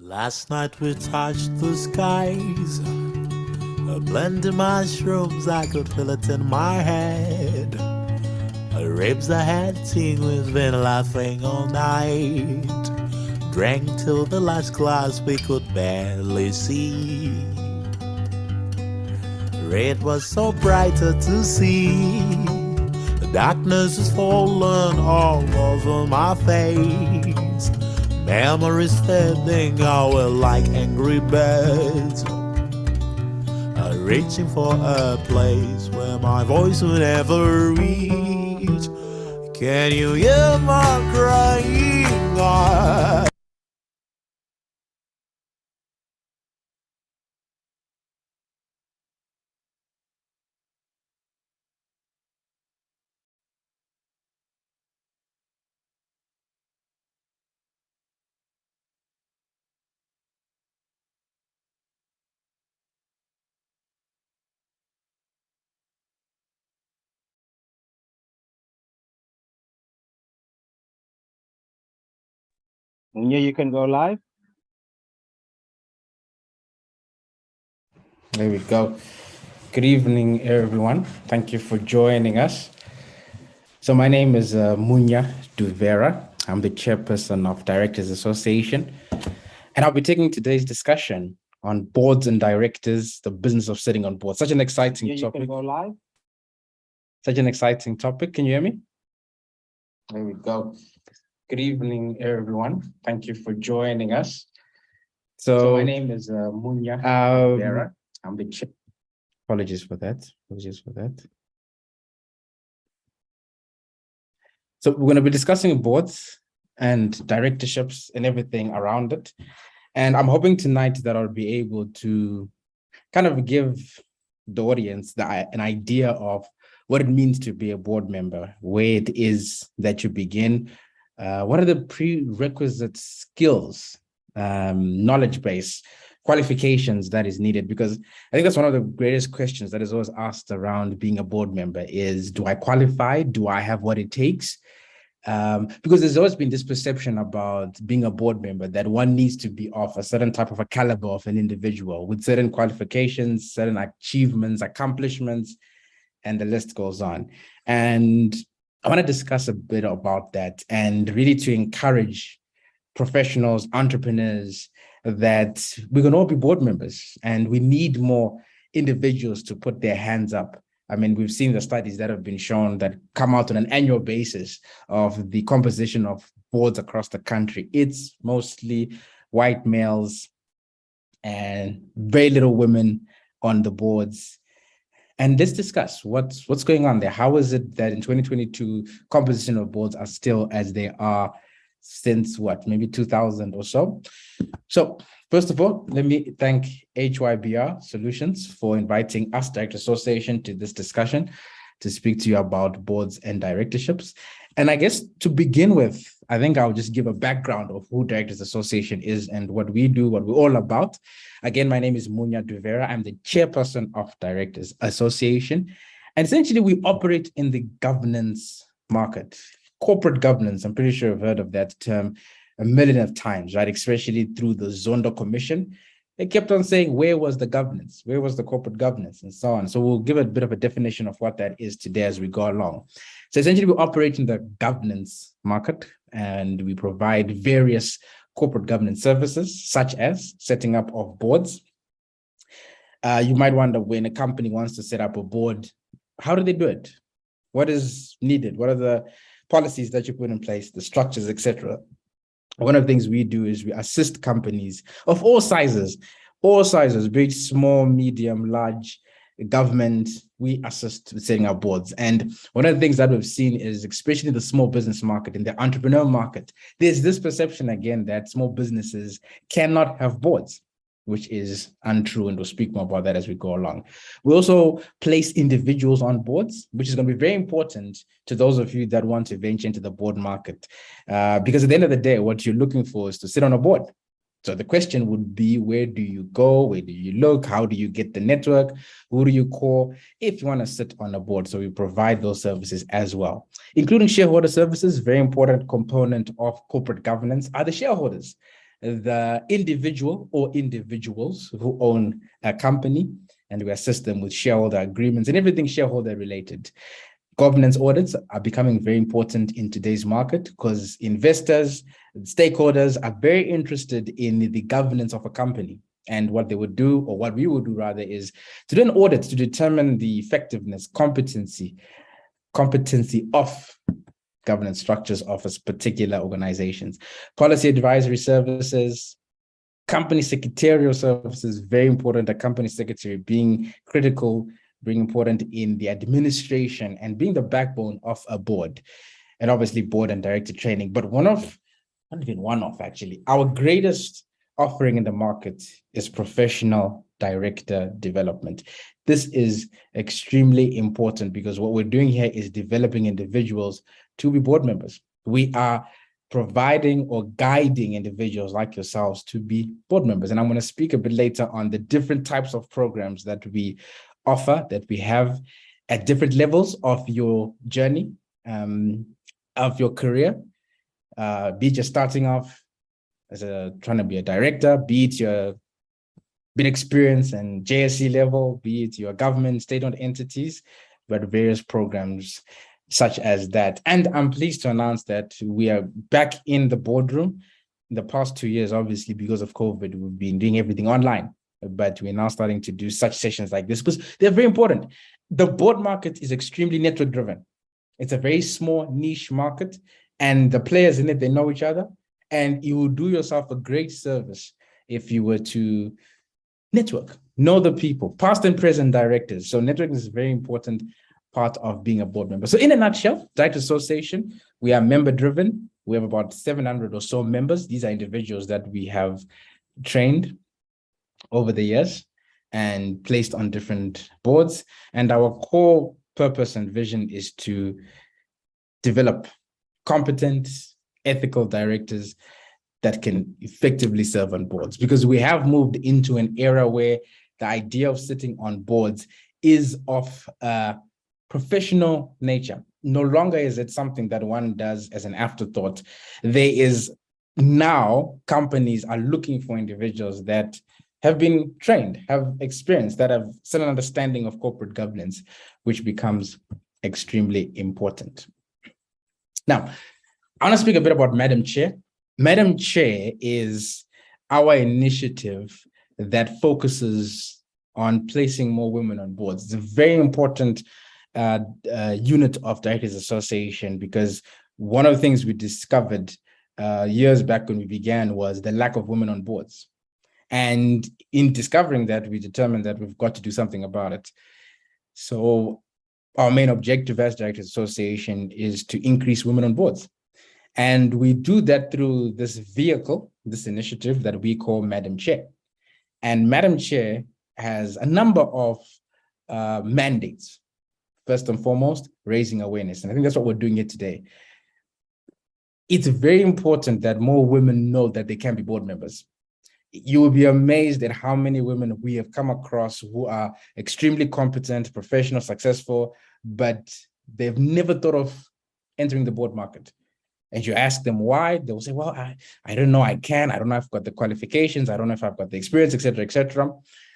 Last night we touched the skies, a blended mushrooms, I could feel it in my head. Ribs I had seen, we've been laughing all night. Drank till the last glass we could barely see. Red was so brighter to see. The darkness is falling all over my face. Memories fading away like angry birds, reaching for a place where my voice will never reach. Can you hear my crying eyes? Munya, you can go live. There we go. Good evening, everyone. Thank you for joining us. So my name is Munya Duvera. I'm the chairperson of Directors Association, and I'll be taking today's discussion on boards and directors, the business of sitting on boards. Such an exciting Munya, topic. you can go live. Such an exciting topic. Can you hear me? There we go. Good evening, everyone. Thank you for joining us. So my name is Munya Duvera. I'm the chair. Apologies for that. So we're going to be discussing boards and directorships and everything around it. And I'm hoping tonight that I'll be able to kind of give the audience an idea of what it means to be a board member, where it is that you begin, what are the prerequisite skills, knowledge base, qualifications that is needed, because I think that's one of the greatest questions that is always asked around being a board member is, do I qualify? Do I have what it takes? Because there's always been this perception about being a board member that one needs to be of a certain type of a caliber of an individual with certain qualifications, certain achievements, accomplishments, and the list goes on. And I want to discuss a bit about that and really to encourage professionals, entrepreneurs, that we can all be board members and we need more individuals to put their hands up. I mean, we've seen the studies that have been shown that come out on an annual basis of the composition of boards across the country. It's mostly white males and very little women on the boards. And let's discuss what's going on there. How is it that in 2022, composition of boards are still as they are since what, maybe 2000 or so? So first of all, let me thank HYBR Solutions for inviting us, Director Association, to this discussion to speak to you about boards and directorships. And I guess to begin with, I think I'll just give a background of who Directors Association is and what we do, what we're all about. Again, my name is Munya Duvera. I'm the chairperson of Directors Association. And essentially, we operate in the governance market. Corporate governance, I'm pretty sure you've heard of that term a million of times, right? Especially through the Zondo Commission. They kept on saying, where was the governance? Where was the corporate governance and so on? So we'll give a bit of a definition of what that is today as we go along. So essentially, we operate in the governance market and we provide various corporate governance services, such as setting up of boards. You might wonder, when a company wants to set up a board, how do they do it? What is needed? What are the policies that you put in place, the structures, etc.? One of the things we do is we assist companies of all sizes, be it small, medium, large, government. We assist with setting up boards. And one of the things that we've seen is, especially in the small business market, in the entrepreneur market, there's this perception again that small businesses cannot have boards, which is untrue, and we'll speak more about that as we go along. We also place individuals on boards, which is going to be very important to those of you that want to venture into the board market. Because at the end of the day, what you're looking for is to sit on a board. So the question would be, where do you go? Where do you look? How do you get the network? Who do you call if you want to sit on a board? So we provide those services as well, including shareholder services. Very important component of corporate governance are the shareholders. the individual or individuals who own a company, and we assist them with shareholder agreements and everything shareholder related. Governance audits are becoming very important in today's market because investors, stakeholders are very interested in the governance of a company. And what they would do, or what we would do rather, is to do an audit to determine the effectiveness, competency of governance structures of a particular organizations. Policy advisory services, company secretarial services, very important. A company secretary being critical, being important in the administration and being the backbone of a board, and obviously board and director training. But our greatest offering in the market is professional director development. This is extremely important because what we're doing here is developing individuals to be board members. We are providing or guiding individuals like yourselves to be board members. And I'm going to speak a bit later on the different types of programs that we offer, that we have at different levels of your journey, of your career, be it you're starting off as trying to be a director, be it you're been experienced in JSC level, be it your government, state-owned entities, but various programs such as that. And I'm pleased to announce that we are back in the boardroom. In the past 2 years, obviously, because of COVID, we've been doing everything online, but we're now starting to do such sessions like this because they're very important. The board market is extremely network driven. It's a very small niche market, and the players in it, they know each other, and you will do yourself a great service if you were to network, know the people, past and present directors. So networking is a very important part of being a board member. So in a nutshell, Director Association, we are member driven. We have about 700 or so members. These are individuals that we have trained over the years and placed on different boards. And our core purpose and vision is to develop competent, ethical directors that can effectively serve on boards, because we have moved into an era where the idea of sitting on boards is of a professional nature. No longer is it something that one does as an afterthought. There is now companies are looking for individuals that have been trained, have experience, that have some understanding of corporate governance, which becomes extremely important. Now, I want to speak a bit about Madam Chair. Madam Chair is our initiative that focuses on placing more women on boards. It's a very important unit of Directors Association, because one of the things we discovered years back when we began was the lack of women on boards. And in discovering that, we determined that we've got to do something about it. So our main objective as Directors Association is to increase women on boards. And we do that through this vehicle, this initiative that we call Madam Chair. And Madam Chair has a number of mandates. First and foremost, raising awareness. And I think that's what we're doing here today. It's very important that more women know that they can be board members. You will be amazed at how many women we have come across who are extremely competent, professional, successful, but they've never thought of entering the board market. And you ask them why, they will say, well, I don't know, I don't know if I've got the qualifications, I don't know if I've got the experience, et cetera, et cetera.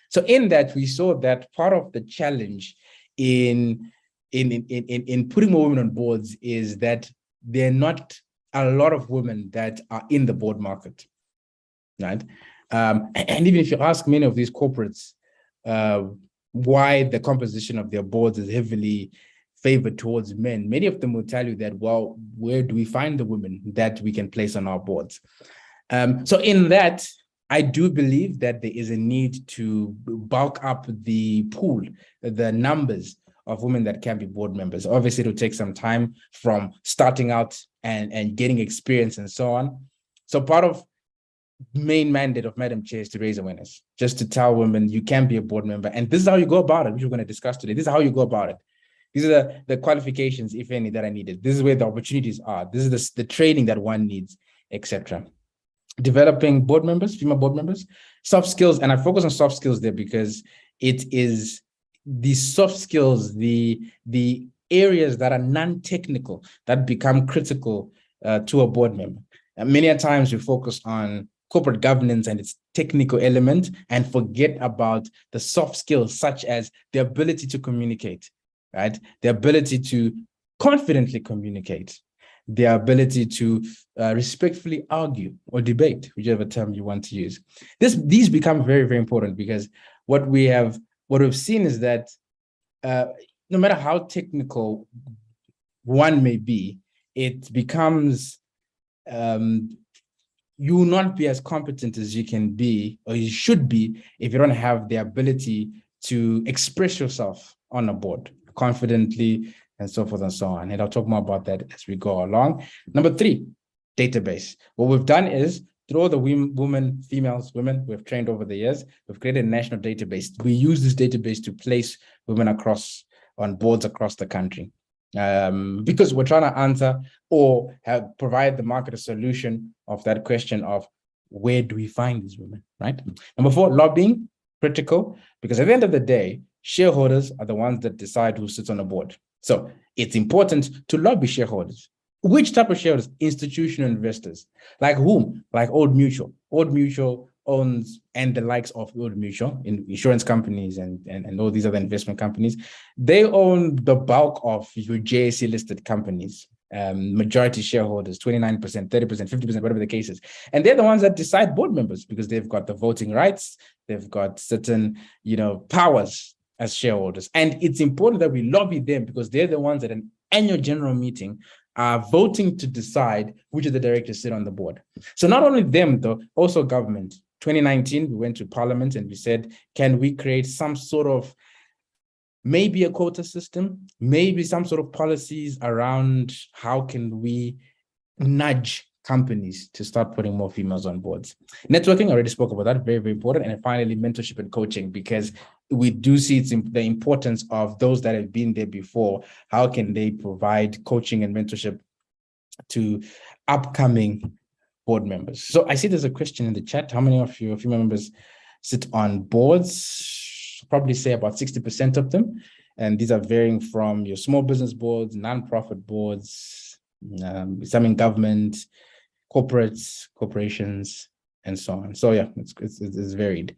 So in that, we saw that part of the challenge in putting more women on boards is that there are not a lot of women that are in the board market, right? And even if you ask many of these corporates why the composition of their boards is heavily favored towards men, many of them will tell you that, well, where do we find the women that we can place on our boards? So in that, I do believe that there is a need to bulk up the pool, the numbers of women that can be board members. Obviously, it'll take some time from starting out and getting experience and so on. So part of main mandate of Madam Chair is to raise awareness, just to tell women you can be a board member. And this is how you go about it, which we're going to discuss today. This is how you go about it. These are the qualifications, if any, that I needed. This is where the opportunities are. This is the training that one needs, etc. Developing board members, female board members, soft skills. And I focus on soft skills there because it is the soft skills, the areas that are non-technical that become critical to a board member. And many a times we focus on corporate governance and its technical element and forget about the soft skills, such as the ability to communicate, right? The ability to confidently communicate, the ability to respectfully argue or debate, whichever term you want to use. These become very, very important, because what we've seen is that no matter how technical one may be, it becomes you will not be as competent as you can be, or you should be, if you don't have the ability to express yourself on a board confidently and so forth and so on. And I'll talk more about that as we go along. Number 3, database. What we've done is, through all the women we've trained over the years, we've created a national database. We use this database to place women on boards across the country. Because we're trying to answer or provide the market a solution of that question of, where do we find these women, right? Number 4, lobbying, critical, because at the end of the day, shareholders are the ones that decide who sits on a board. So it's important to lobby shareholders. Which type of shareholders? Institutional investors. Like whom? Like Old Mutual. Old Mutual owns, and the likes of Old Mutual, in insurance companies and all these other investment companies, they own the bulk of your JSE listed companies. Majority shareholders, 29%, 30%, 50%, whatever the case is. And they're the ones that decide board members, because they've got the voting rights, they've got certain, powers as shareholders. And it's important that we lobby them, because they're the ones at an annual general meeting are voting to decide which of the directors sit on the board. So not only them, though, also government. 2019, we went to Parliament and we said, can we create some sort of, maybe a quota system, maybe some sort of policies around how can we nudge companies to start putting more females on boards. Networking, I already spoke about that, very, very important. And finally, mentorship and coaching, because we do see the importance of those that have been there before. How can they provide coaching and mentorship to upcoming board members? So I see there's a question in the chat. How many of your female members sit on boards? Probably say about 60% of them. And these are varying from your small business boards, non-profit boards, some in government, corporates, corporations, and so on. So yeah, it's varied.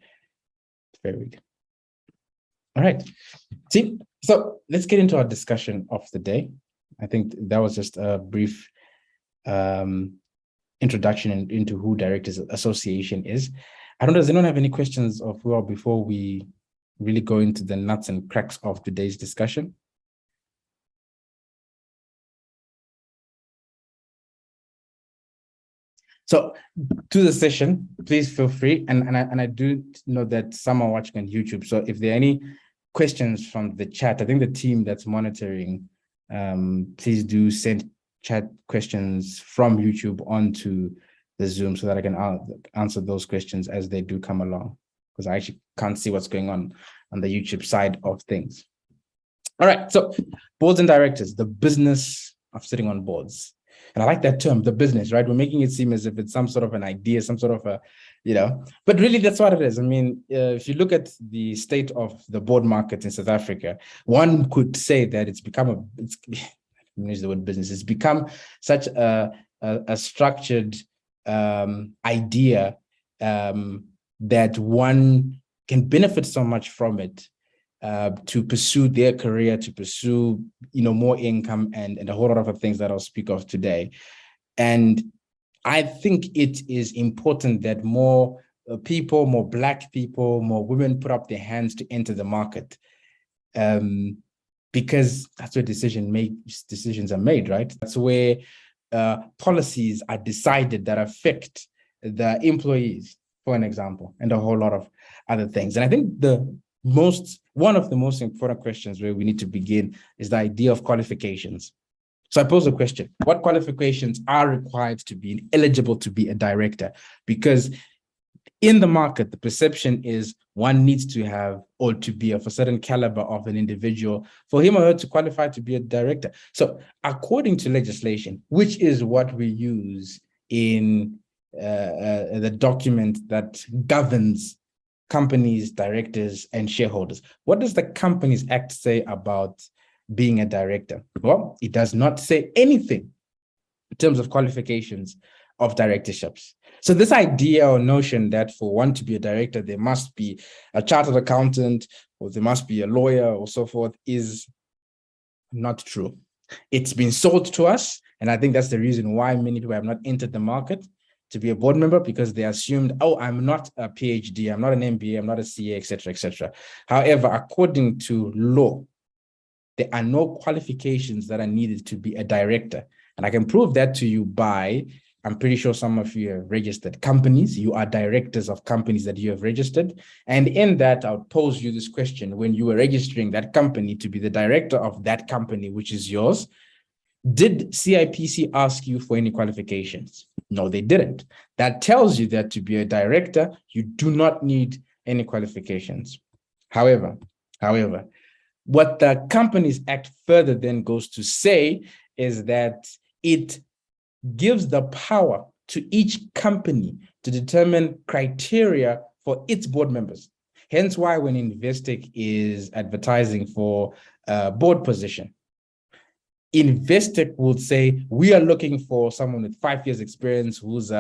It's varied. All right. So let's get into our discussion of the day. I think that was just a brief introduction into who Directors Association is. I don't know, does anyone have any questions of Will before we really go into the nuts and cracks of today's discussion? So to the session, please feel free. And I do know that some are watching on YouTube. So if there are any questions from the chat, I think the team that's monitoring, please do send chat questions from YouTube onto the Zoom so that I can answer those questions as they do come along, because I actually can't see what's going on the YouTube side of things. All right, so boards and directors, the business of sitting on boards. And I like that term, the business, right? We're making it seem as if it's some sort of an idea, some sort of a, but really that's what it is. I mean, if you look at the state of the board market in South Africa, one could say that it's become use the word business, it's become such a structured idea that one can benefit so much from it to pursue their career, to pursue more income and a whole lot of other things that I'll speak of today. And I think it is important that more people, more Black people, more women put up their hands to enter the market, because that's where decisions are made, right? That's where policies are decided that affect the employees, for an example, and a whole lot of other things. And I think one of the most important questions where we need to begin is the idea of qualifications. So I pose a question: what qualifications are required to be eligible to be a director? Because in the market, the perception is one needs to have or to be of a certain caliber of an individual for him or her to qualify to be a director. So according to legislation, which is what we use in the document that governs companies, directors, and shareholders, what does the Companies Act say about being a director? Well, it does not say anything in terms of qualifications of directorships. So this idea or notion that for one to be a director, there must be a chartered accountant or there must be a lawyer or so forth is not true. It's been sold to us. And I think that's the reason why many people have not entered the market to be a board member, because they assumed, oh, I'm not a PhD, I'm not an MBA, I'm not a CA, etc., etc. However, according to law, there are no qualifications that are needed to be a director. And I can prove that to you by, I'm pretty sure some of you have registered companies. You are directors of companies that you have registered. And in that, I'll pose you this question. When you were registering that company to be the director of that company, which is yours, did CIPC ask you for any qualifications? No, they didn't. That tells you that to be a director, you do not need any qualifications. However, what the Companies Act further then goes to say is that it gives the power to each company to determine criteria for its board members. Hence why when Investec is advertising for a board position, Investec would say, we are looking for someone with 5 years experience who's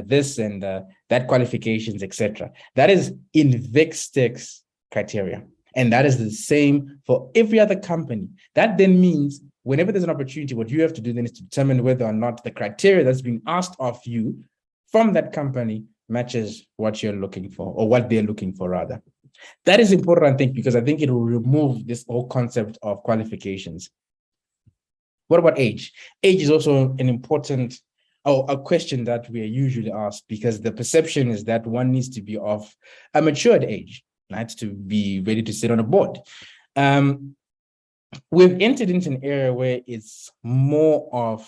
this and that qualifications, etc. That is Investec's criteria. And that is the same for every other company. That then means whenever there's an opportunity, what you have to do then is to determine whether or not the criteria that's being asked of you from that company matches what you're looking for, or what they're looking for rather. That is important, I think, because I think it will remove this whole concept of qualifications. What about age? Age is also an important, a question that we are usually asked, because the perception is that one needs to be of a matured age, right, to be ready to sit on a board. We've entered into an area where it's more of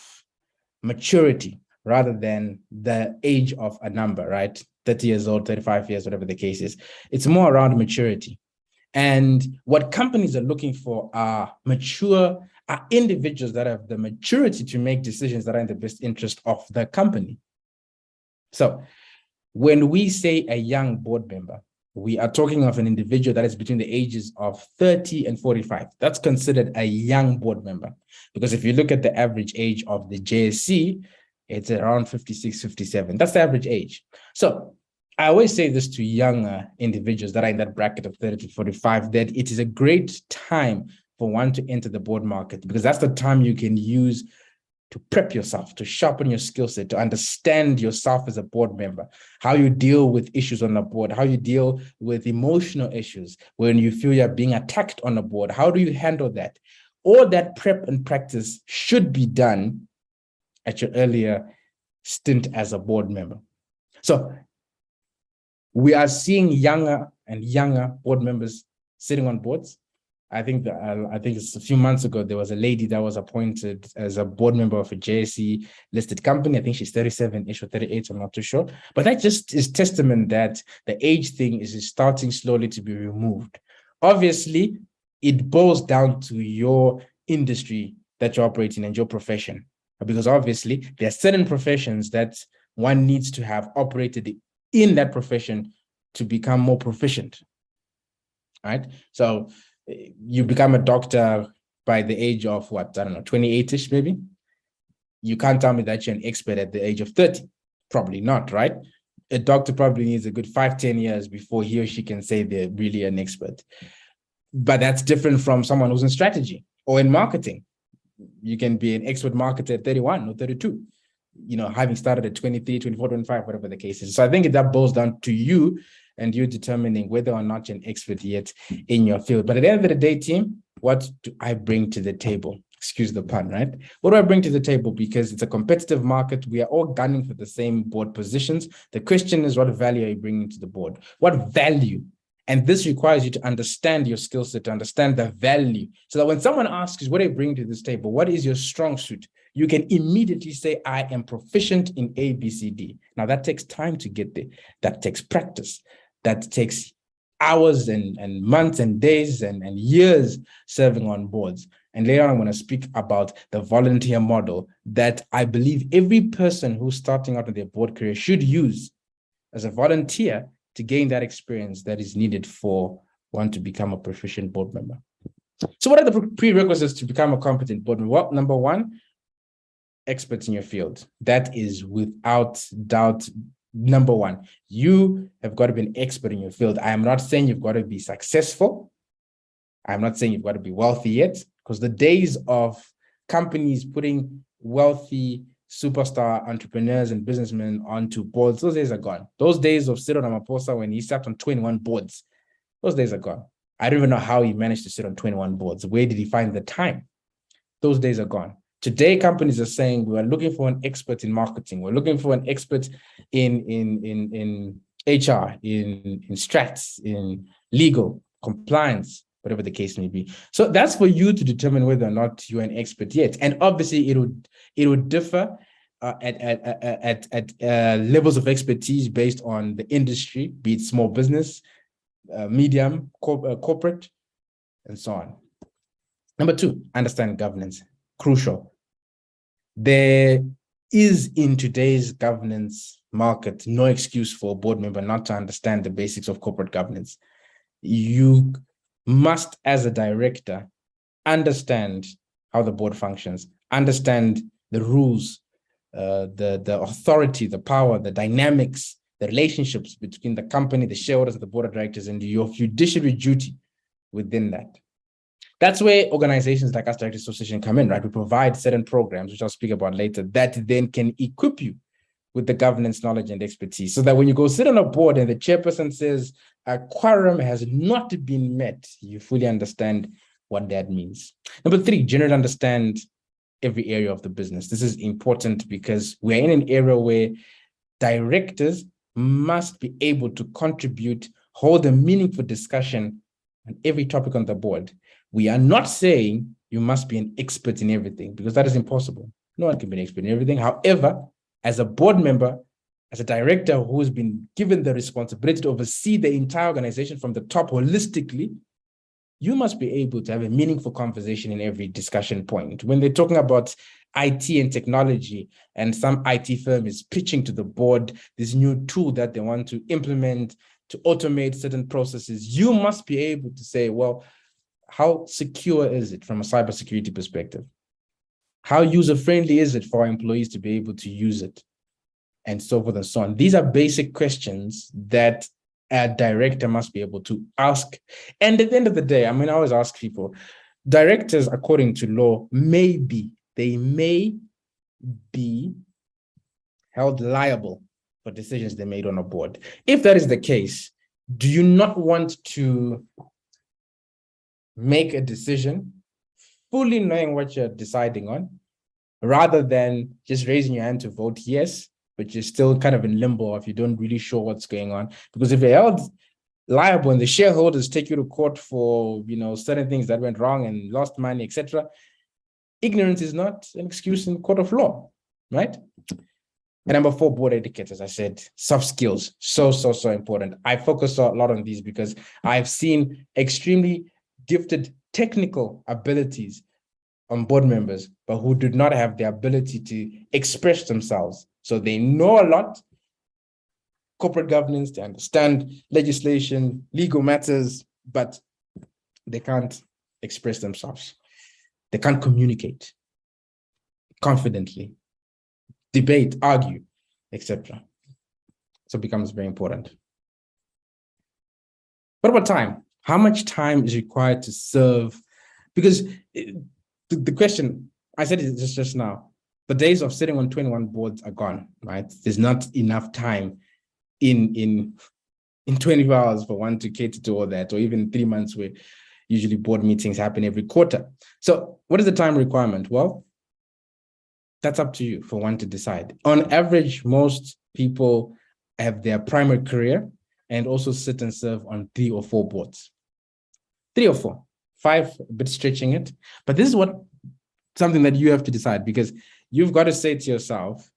maturity rather than the age of a number, right? 30 years old, 35 years, whatever the case is. It's more around maturity. And what companies are looking for are individuals that have the maturity to make decisions that are in the best interest of the company. So when we say a young board member, we are talking of an individual that is between the ages of 30 and 45. That's considered a young board member, because if you look at the average age of the JSE, it's around 56, 57. That's the average age. So I always say this to young individuals that are in that bracket of 30 to 45, that it is a great time for one to enter the board market, because that's the time you can use to prep yourself, to sharpen your skill set, to understand yourself as a board member, how you deal with issues on the board, how you deal with emotional issues when you feel you're being attacked on the board. How do you handle that? All that prep and practice should be done at your earlier stint as a board member. So we are seeing younger and younger board members sitting on boards. I think it's a few months ago, there was a lady that was appointed as a board member of a JSE listed company. I think she's 37-ish or 38, I'm not too sure. But that just is testament that the age thing is starting slowly to be removed. Obviously, it boils down to your industry that you're operating and your profession. Because obviously, there are certain professions that one needs to have operated in that profession to become more proficient, right? So you become a doctor by the age of what, I don't know, 28-ish maybe. You can't tell me that you're an expert at the age of 30. Probably not, right? A doctor probably needs a good 5-10 years before he or she can say they're really an expert. But that's different from someone who's in strategy or in marketing. You can be an expert marketer at 31 or 32, having started at 23, 24, 25, whatever the case is. So I think that boils down to you and you determining whether or not you're an expert yet in your field. But at the end of the day, team, what do I bring to the table? Excuse the pun, right? What do I bring to the table? Because it's a competitive market. We are all gunning for the same board positions. The question is, what value are you bringing to the board? What value? And this requires you to understand your skill set, to understand the value. So that when someone asks you, what do you bring to this table? What is your strong suit? You can immediately say, I am proficient in A, B, C, D. Now that takes time to get there. That takes practice. That takes hours and months and days and years serving on boards. And later on, I'm going to speak about the volunteer model that I believe every person who's starting out in their board career should use as a volunteer to gain that experience that is needed for one to become a proficient board member. So what are the prerequisites to become a competent board member? Well, number one, experts in your field. That is without doubt number one. You have got to be an expert in your field. I am not saying you've got to be successful. I'm not saying you've got to be wealthy yet, because the days of companies putting wealthy superstar entrepreneurs and businessmen onto boards, those days are gone. Those days of Cyril Ramaphosa when he sat on 21 boards, those days are gone. I don't even know how he managed to sit on 21 boards. Where did he find the time? Those days are gone. Today, companies are saying we are looking for an expert in marketing. We're looking for an expert in HR, in strats, in legal, compliance, whatever the case may be. So that's for you to determine whether or not you're an expert yet. And obviously, it would differ at levels of expertise based on the industry, be it small business, medium, corporate, and so on. Number two, understand governance. Crucial. There is, in today's governance market, no excuse for a board member not to understand the basics of corporate governance. You must, as a director, understand how the board functions, understand the rules, the authority, the power, the dynamics, the relationships between the company, the shareholders of the board of directors, and your fiduciary duty within that. That's where organizations like us, Directors Association, come in, right? We provide certain programs, which I'll speak about later, that then can equip you with the governance knowledge and expertise, so that when you go sit on a board and the chairperson says a quorum has not been met, you fully understand what that means. Number three, generally understand every area of the business. This is important because we're in an era where directors must be able to contribute, hold a meaningful discussion on every topic on the board. We are not saying you must be an expert in everything, because that is impossible. No one can be an expert in everything. However, as a board member, as a director who has been given the responsibility to oversee the entire organization from the top holistically, you must be able to have a meaningful conversation in every discussion point. When they're talking about IT and technology, and some IT firm is pitching to the board this new tool that they want to implement to automate certain processes, you must be able to say, well, how secure is it from a cybersecurity perspective? How user-friendly is it for our employees to be able to use it? And so forth and so on. These are basic questions that a director must be able to ask. And at the end of the day, I always ask people, directors, according to law, may be held liable for decisions they made on a board. If that is the case, do you not want to make a decision fully knowing what you're deciding on, rather than just raising your hand to vote yes, but you're still kind of in limbo if you don't really sure what's going on? Because if you're held liable and the shareholders take you to court for certain things that went wrong and lost money, etc., ignorance is not an excuse in the court of law, right? And number four, board etiquette, as I said, soft skills, so important. I focus a lot on these because I've seen extremely gifted technical abilities on board members, but who did not have the ability to express themselves. So they know a lot, corporate governance, they understand legislation, legal matters, but they can't express themselves. They can't communicate confidently, debate, argue, etc. So it becomes very important. What about time? How much time is required to serve? Because the question, I said it just now, the days of sitting on 21 boards are gone, right? There's not enough time in 24 hours for one to cater to all that, or even 3 months where usually board meetings happen every quarter. So what is the time requirement? Well, that's up to you for one to decide. On average, most people have their primary career and also sit and serve on 3 or 4 boards. 3 or 4, 5, a bit stretching it. But this is something that you have to decide, because you've got to say to yourself,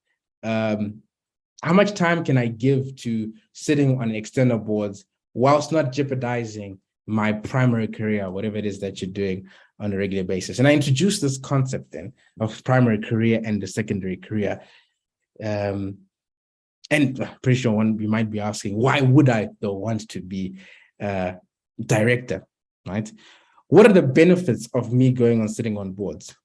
how much time can I give to sitting on external boards whilst not jeopardizing my primary career, whatever it is that you're doing on a regular basis? And I introduced this concept then of primary career and the secondary career. And I'm pretty sure you might be asking, why would I though want to be a director, right? What are the benefits of me going on sitting on boards?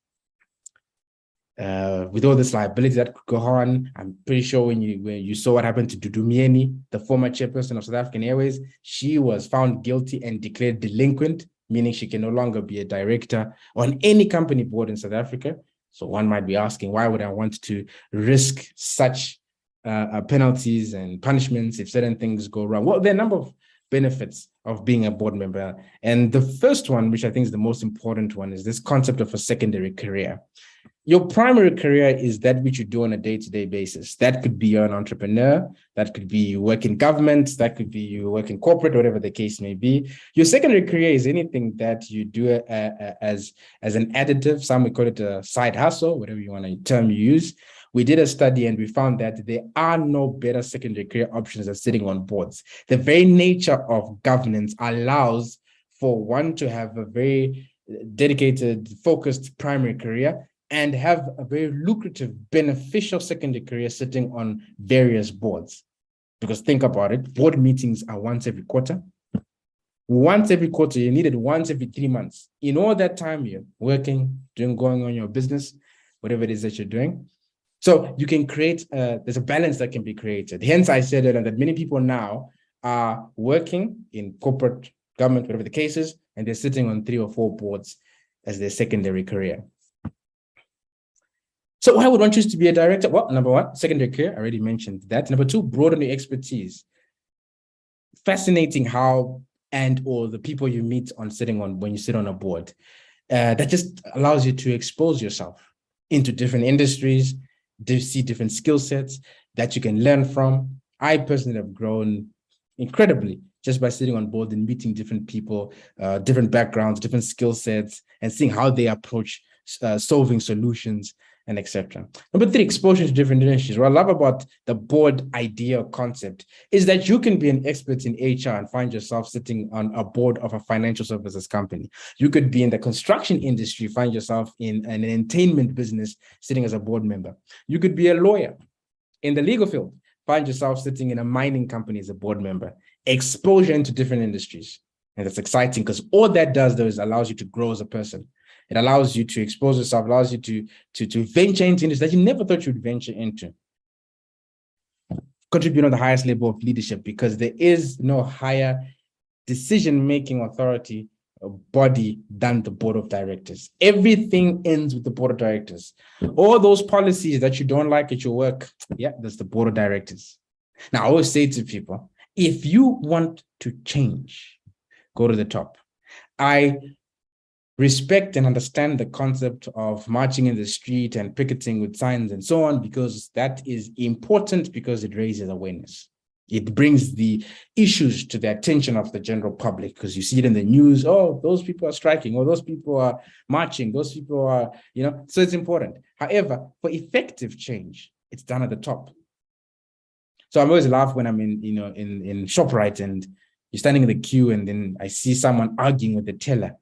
with all this liability that could go on. I'm pretty sure when you saw what happened to Dudumieni, the former chairperson of South African Airways, she was found guilty and declared delinquent, meaning she can no longer be a director on any company board in South Africa. So one might be asking, why would I want to risk such penalties and punishments if certain things go wrong? Well, there are a number of benefits of being a board member. And the first one, which I think is the most important one, is this concept of a secondary career. Your primary career is that which you do on a day-to-day basis. That could be you're an entrepreneur, that could be you work in government, that could be you work in corporate, whatever the case may be. Your secondary career is anything that you do as an additive. Some would call it a side hustle, whatever you want to term you use. We did a study and we found that there are no better secondary career options than sitting on boards. The very nature of governance allows for one to have a very dedicated, focused primary career and have a very lucrative, beneficial secondary career sitting on various boards. Because think about it, board meetings are once every quarter. Once every quarter, you need it once every 3 months. In all that time, you're working, going on your business, whatever it is that you're doing. So you can create, there's a balance that can be created. Hence, I said that many people now are working in corporate, government, whatever the case is, and they're sitting on 3 or 4 boards as their secondary career. So why would one choose to be a director? Well, number one, secondary career, I already mentioned that. Number two, broaden your expertise. Fascinating how or the people you meet on when you sit on a board, that just allows you to expose yourself into different industries, to see different skill sets that you can learn from. I personally have grown incredibly just by sitting on board and meeting different people, different backgrounds, different skill sets, and seeing how they approach solving solutions and etc. Number three, exposure to different industries. What I love about the board idea or concept is that you can be an expert in HR and find yourself sitting on a board of a financial services company. You could be in the construction industry, find yourself in an entertainment business, sitting as a board member. You could be a lawyer in the legal field, find yourself sitting in a mining company as a board member. Exposure into different industries. And that's exciting because all that does, though, is allows you to grow as a person. It allows you to expose yourself, allows you to venture into industries that you never thought you would venture into. Contribute on the highest level of leadership because there is no higher decision-making authority or body than the board of directors. Everything ends with the board of directors. All those policies that you don't like at your work, yeah, that's the board of directors. Now, I always say to people, if you want to change, go to the top. I respect and understand the concept of marching in the street and picketing with signs and so on, because that is important because it raises awareness. It brings the issues to the attention of the general public because you see it in the news. Oh, those people are striking, or those people are marching, those people are, so it's important. However, for effective change, it's done at the top. So I always laugh when I'm in ShopRite and you're standing in the queue and then I see someone arguing with the teller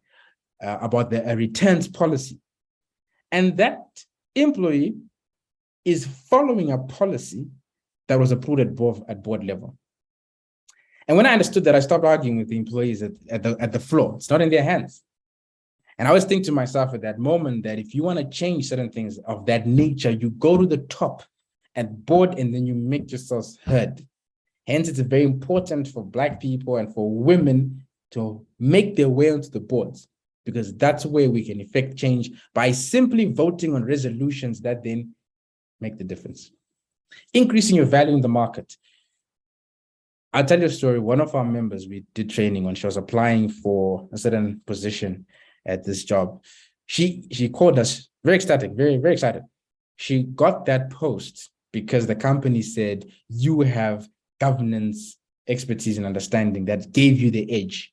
about the returns policy. And that employee is following a policy that was approved at board level. And when I understood that, I stopped arguing with the employees at the floor. It's not in their hands. And I always think to myself at that moment that if you want to change certain things of that nature, you go to the top at board and then you make yourselves heard. Hence, it's very important for Black people and for women to make their way onto the boards, because that's where we can effect change by simply voting on resolutions that then make the difference. Increasing your value in the market. I'll tell you a story. One of our members, we did training when she was applying for a certain position at this job. She called us, very ecstatic, very, very excited. She got that post because the company said, you have governance expertise and understanding that gave you the edge.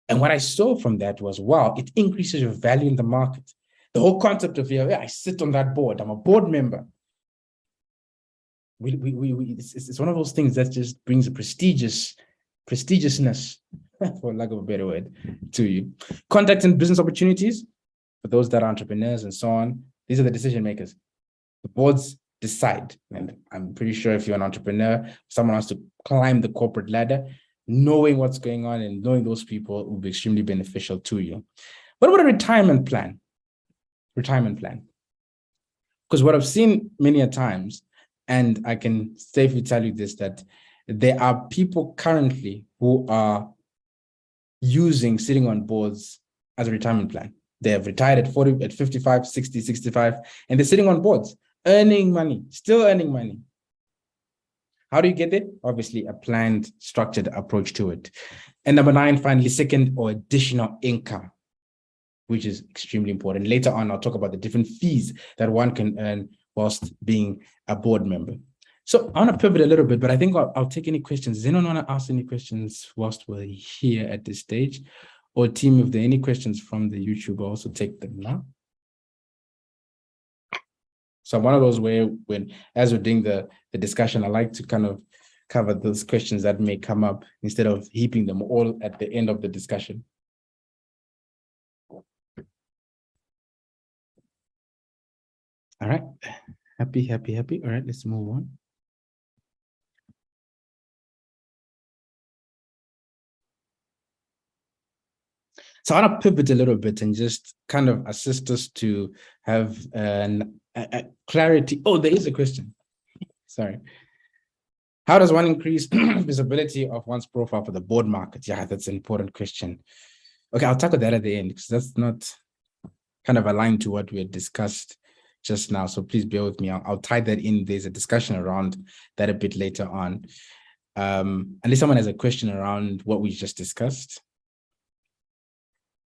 And what I saw from that was, wow, it increases your value in the market. The whole concept of, I sit on that board, I'm a board member. It's one of those things that just brings a prestigiousness, for lack of a better word, to you. Contact and business opportunities, for those that are entrepreneurs and so on, these are the decision makers. The boards decide. And I'm pretty sure if you're an entrepreneur, someone wants to climb the corporate ladder, knowing what's going on and knowing those people will be extremely beneficial to you. What about a retirement plan? Retirement plan. Because what I've seen many a times, and I can safely tell you this, that there are people currently who are using sitting on boards as a retirement plan. They have retired at 40, at 55, 60, 65, and they're sitting on boards, earning money, still earning money. How do you get there? Obviously, a planned, structured approach to it. And number 9, finally, second or additional income, which is extremely important. Later on, I'll talk about the different fees that one can earn whilst being a board member. So I want to pivot a little bit, but I think I'll take any questions. Does anyone want to ask any questions whilst we're here at this stage? Or team, if there are any questions from the YouTube, I'll also take them now. So I'm one of those where as we're doing the discussion, I like to kind of cover those questions that may come up instead of heaping them all at the end of the discussion. All right, happy. All right, let's move on. So I want to pivot a little bit and just kind of assist us to have a clarity. Oh, there is a question. Sorry. How does one increase visibility of one's profile for the board market? Yeah, that's an important question. Okay, I'll tackle that at the end because that's not kind of aligned to what we had discussed just now. So please bear with me. I'll tie that in. There's a discussion around that a bit later on. Unless someone has a question around what we just discussed.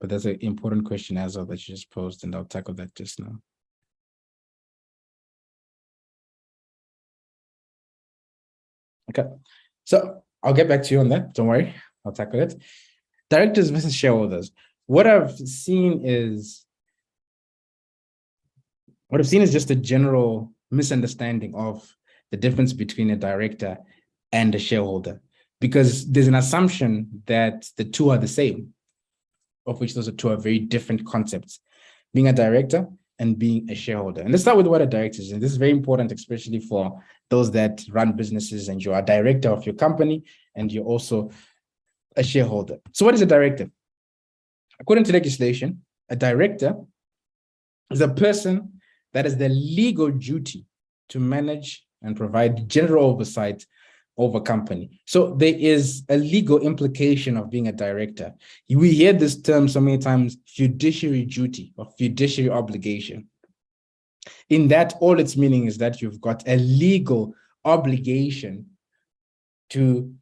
But that's an important question as well that you just posed, and I'll tackle that just now. Okay, so I'll get back to you on that. Don't worry, I'll tackle it. Directors versus shareholders. What I've seen is just a general misunderstanding of the difference between a director and a shareholder, because there's an assumption that the two are the same, of which those two are very different concepts, being a director and being a shareholder. And let's start with what a director is. And this is very important, especially for those that run businesses and you're a director of your company and you're also a shareholder. So what is a director? According to legislation, a director is a person that has the legal duty to manage and provide general oversight over company. So there is a legal implication of being a director. We hear this term so many times, fiduciary duty or fiduciary obligation. In that, all its meaning is that you've got a legal obligation to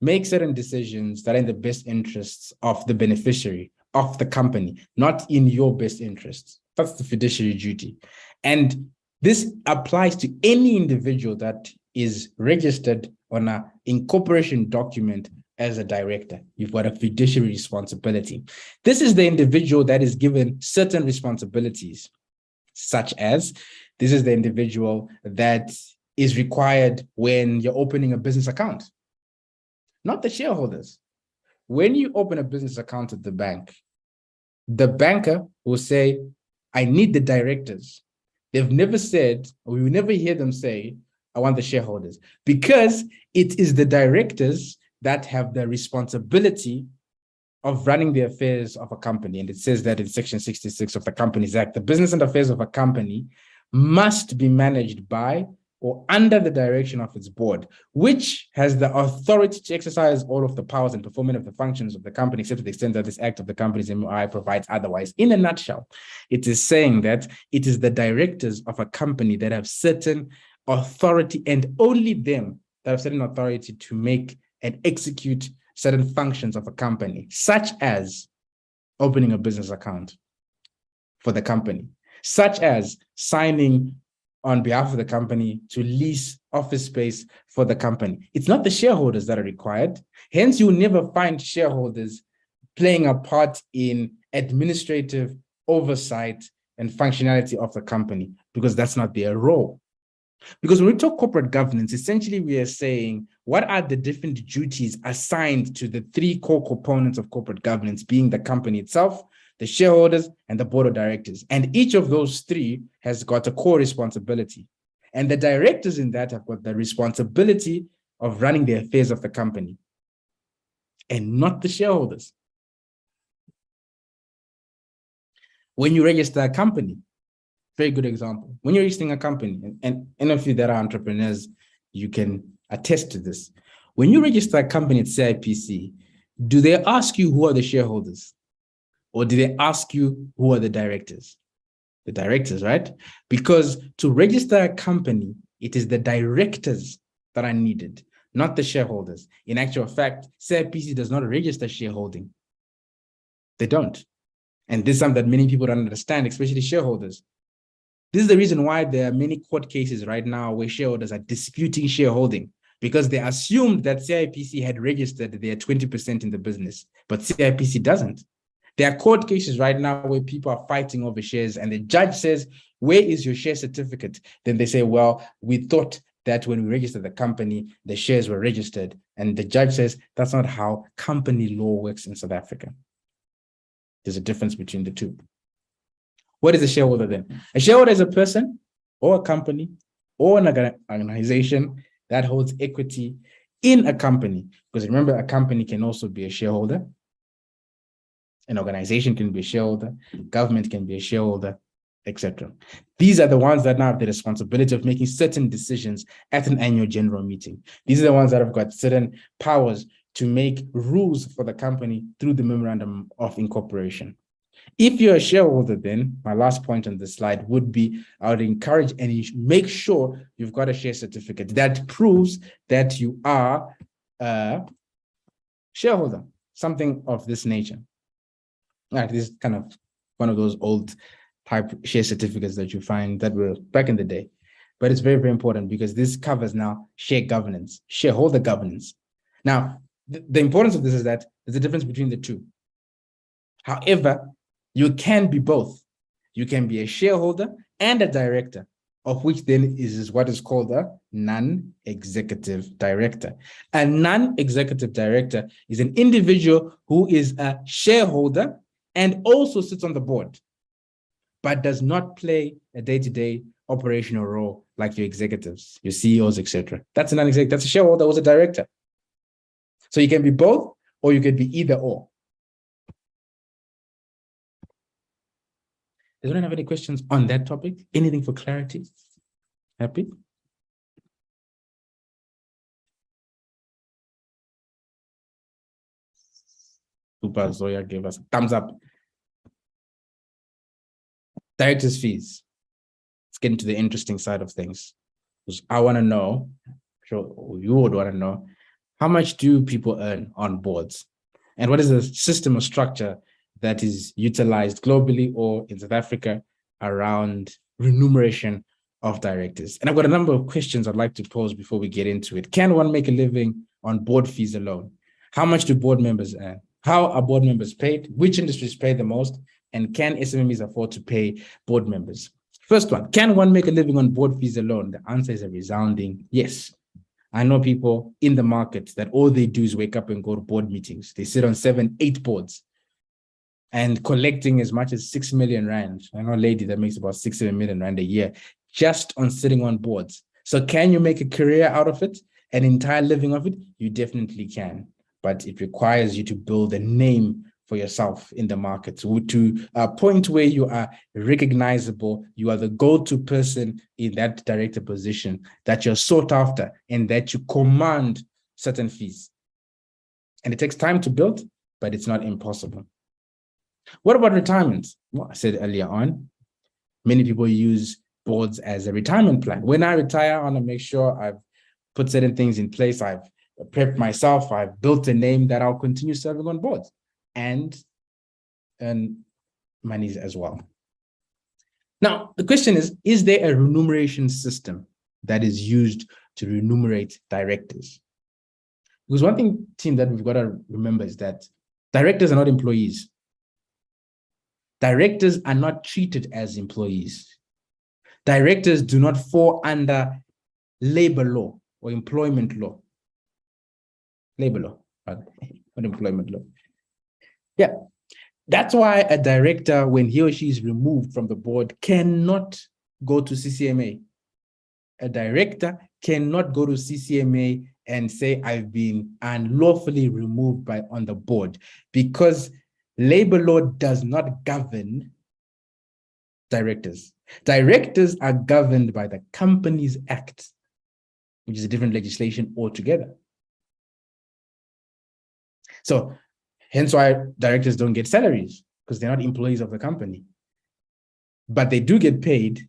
make certain decisions that are in the best interests of the beneficiary of the company, not in your best interests. That's the fiduciary duty. And this applies to any individual that is registered on an incorporation document as a director. You've got a fiduciary responsibility. This is the individual that is given certain responsibilities, such as this is the individual that is required when you're opening a business account, not the shareholders. When you open a business account at the bank, the banker will say, I need the directors. They've never said, or we will never hear them say, I want the shareholders, because it is the directors that have the responsibility of running the affairs of a company. And it says that in Section 66 of the Companies Act, the business and affairs of a company must be managed by or under the direction of its board, which has the authority to exercise all of the powers and performance of the functions of the company, except to the extent that this act of the Companies MOI provides otherwise. In a nutshell, it is saying that it is the directors of a company that have certain authority, and only them that have certain authority to make and execute certain functions of a company, such as opening a business account for the company, such as signing on behalf of the company to lease office space for the company. It's not the shareholders that are required. Hence, you'll never find shareholders playing a part in administrative oversight and functionality of the company, because that's not their role. Because when we talk corporate governance, essentially we are saying, what are the different duties assigned to the three core components of corporate governance, being the company itself, the shareholders, and the board of directors. And each of those three has got a core responsibility. And the directors in that have got the responsibility of running the affairs of the company, and not the shareholders. When you register a company, Very good example. When you're registering a company, and any of you that are entrepreneurs, you can attest to this. When you register a company at CIPC, do they ask you who are the shareholders? Or do they ask you who are the directors? The directors, right? Because to register a company, it is the directors that are needed, not the shareholders. In actual fact, CIPC does not register shareholding. They don't. And this is something that many people don't understand, especially shareholders. This is the reason why there are many court cases right now where shareholders are disputing shareholding, because they assumed that CIPC had registered their 20% in the business, but CIPC doesn't. There are court cases right now where people are fighting over shares, and the judge says, where is your share certificate? Then they say, well, we thought that when we registered the company, the shares were registered. And the judge says, that's not how company law works in South Africa. There's a difference between the two. What is a shareholder then? A shareholder is a person or a company or an organization that holds equity in a company. Because remember, a company can also be a shareholder. An organization can be a shareholder. Government can be a shareholder, etc. These are the ones that now have the responsibility of making certain decisions at an annual general meeting. These are the ones that have got certain powers to make rules for the company through the memorandum of incorporation. If you're a shareholder, then my last point on this slide would be, I would encourage and make sure you've got a share certificate that proves that you are a shareholder, something of this nature. Right, this is kind of one of those old type share certificates that you find that were back in the day. But it's very, very important because this covers now share governance, shareholder governance. Now, the importance of this is that there's a difference between the two. However, you can be both. You can be a shareholder and a director, of which then is what is called a non-executive director. A non-executive director is an individual who is a shareholder and also sits on the board, but does not play a day-to-day operational role like your executives, your CEOs, etc. That's a non-executive, that's a shareholder who's a director. So you can be both, or you can be either or. Does anyone have any questions on that topic? Anything for clarity? Happy? Super, Zoya gave us a thumbs up. Director's fees. Let's get into the interesting side of things. Because I want to know, sure you would want to know, how much do people earn on boards? And what is the system or structure that is utilized globally or in South Africa around remuneration of directors? And I've got a number of questions I'd like to pose before we get into it. Can one make a living on board fees alone? How much do board members earn? How are board members paid? Which industries pay the most? And can SMMEs afford to pay board members? First one, can one make a living on board fees alone? The answer is a resounding yes. I know people in the market that all they do is wake up and go to board meetings. They sit on 7, 8 boards and collecting as much as 6 million rand. I know a lady that makes about 6, 7 million rand a year just on sitting on boards. So can you make a career out of it, an entire living of it? You definitely can, but it requires you to build a name for yourself in the market to a point where you are recognizable, you are the go-to person in that director position, that you're sought after and that you command certain fees. And it takes time to build, but it's not impossible. What about retirement? Well, I said earlier on, many people use boards as a retirement plan. When I retire, I want to make sure I've put certain things in place. I've prepped myself. I've built a name that I'll continue serving on boards and earn monies as well. Now, the question is there a remuneration system that is used to remunerate directors? Because one thing, team, that we've got to remember is that directors are not employees. Directors are not treated as employees. Directors do not fall under labor law or employment law. Labor law, not employment law. Yeah, that's why a director, when he or she is removed from the board, cannot go to CCMA. A director cannot go to CCMA and say, I've been unlawfully removed on the board, because labor law does not govern directors. Directors are governed by the Companies Act, which is a different legislation altogether. So hence why directors don't get salaries, because they're not employees of the company. But they do get paid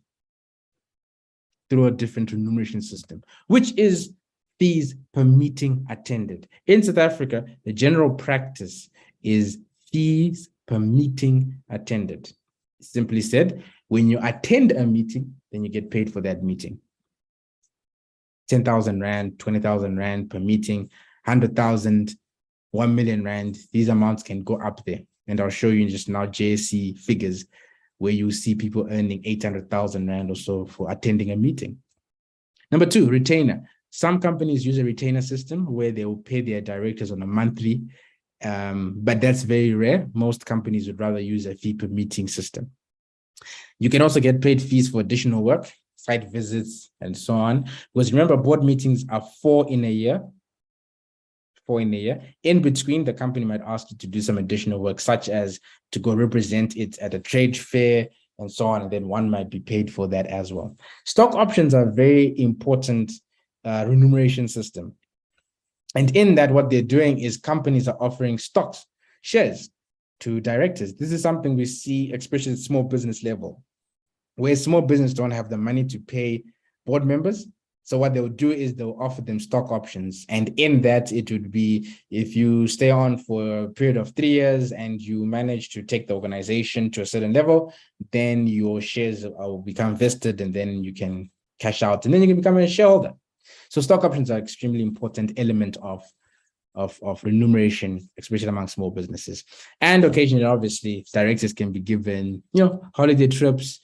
through a different remuneration system, which is fees per meeting attended. In South Africa, the general practice is fees per meeting attended. Simply said, when you attend a meeting, then you get paid for that meeting. 10,000 Rand, 20,000 Rand per meeting, 100,000, 1 million Rand. These amounts can go up there. And I'll show you just now JSE figures where you see people earning 800,000 Rand or so for attending a meeting. Number two, retainer. Some companies use a retainer system where they will pay their directors on a monthly, but that's very rare. Most companies would rather use a fee per meeting system. You can also get paid fees for additional work, site visits, and so on. Because remember, board meetings are 4 in a year. 4 in a year. In between, the company might ask you to do some additional work, such as to go represent it at a trade fair and so on. And then one might be paid for that as well. Stock options are a very important remuneration system. And in that, what they're doing is companies are offering stocks, shares to directors. This is something we see, especially at small business level, where small business don't have the money to pay board members. So what they'll do is they'll offer them stock options. And in that, it would be if you stay on for a period of 3 years and you manage to take the organization to a certain level, then your shares will become vested and then you can cash out and then you can become a shareholder. So stock options are an extremely important element of remuneration, especially among small businesses. And occasionally, obviously, directors can be given, holiday trips,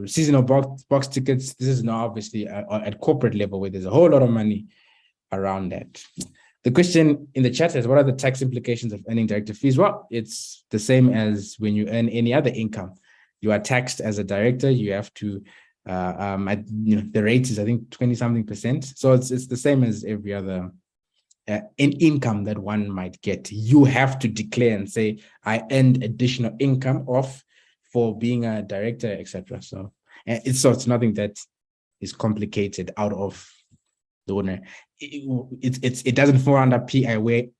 seasonal box tickets. This is now obviously at corporate level where there's a whole lot of money around that. The question in the chat is, what are the tax implications of earning director fees? Well, it's the same as when you earn any other income. You are taxed as a director. You have to, the rate is, I think, 20-something%. So it's the same as every other income that one might get. You have to declare and say, I earned additional income for being a director, etc. So it's nothing that is complicated out of the ordinary. It doesn't fall under PAYE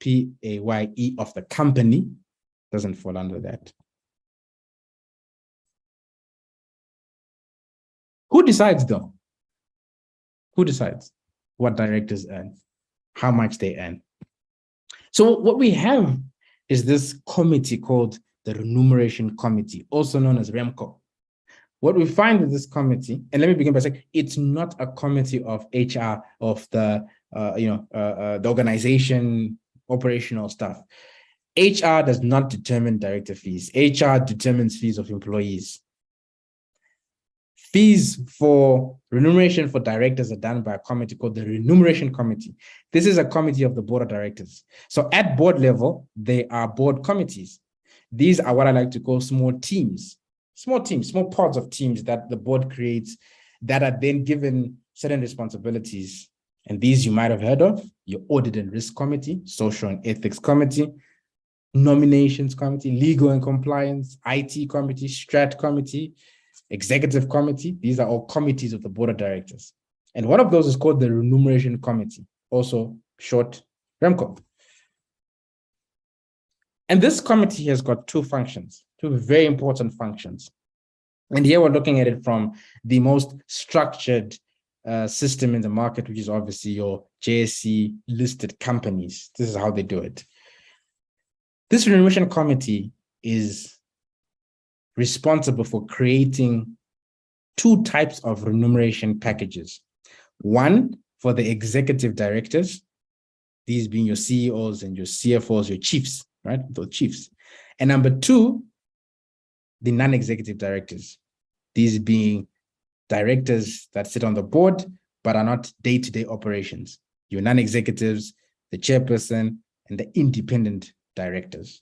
of the company. Doesn't fall under that. Who decides though? Who decides what directors earn, how much they earn? So what we have is this committee called the Remuneration Committee, also known as REMCO. What we find with this committee, and let me begin by saying, it's not a committee of HR, of the organization, operational stuff. HR does not determine director fees. HR determines fees of employees. Fees for remuneration for directors are done by a committee called the Remuneration Committee. This is a committee of the board of directors. So at board level, they are board committees. These are what I like to call small teams, small pods of teams that the board creates that are then given certain responsibilities. And these you might have heard of: your audit and risk committee, social and ethics committee, nominations committee, legal and compliance, IT committee, strat committee, executive committee. These are all committees of the board of directors. And one of those is called the Remuneration Committee, also short REMCO. And this committee has got two functions, two very important functions. And here we're looking at it from the most structured system in the market, which is obviously your JSE listed companies. This is how they do it. This Remuneration Committee is responsible for creating two types of remuneration packages. One for the executive directors, these being your CEOs and your CFOs, your chiefs, right? The chiefs. And number two, the non-executive directors, these being directors that sit on the board, but are not day-to-day operations. Your non-executives, the chairperson, and the independent directors.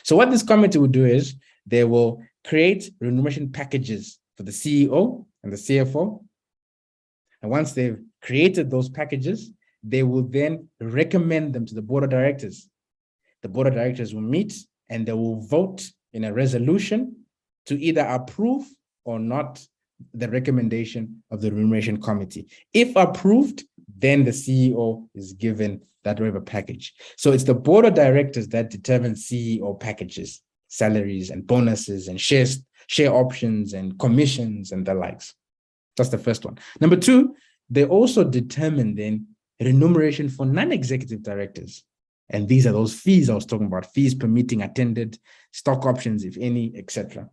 So what this committee will do is they will create remuneration packages for the CEO and the CFO. And once they've created those packages, they will then recommend them to the board of directors. The board of directors will meet and they will vote in a resolution to either approve or not the recommendation of the remuneration committee. If approved, then the CEO is given that waiver package. So it's the board of directors that determine CEO packages, salaries and bonuses and share options and commissions and the likes. That's the first one. Number two, they also determine then remuneration for non-executive directors. And these are those fees I was talking about, fees per meeting attended, stock options, if any, etc.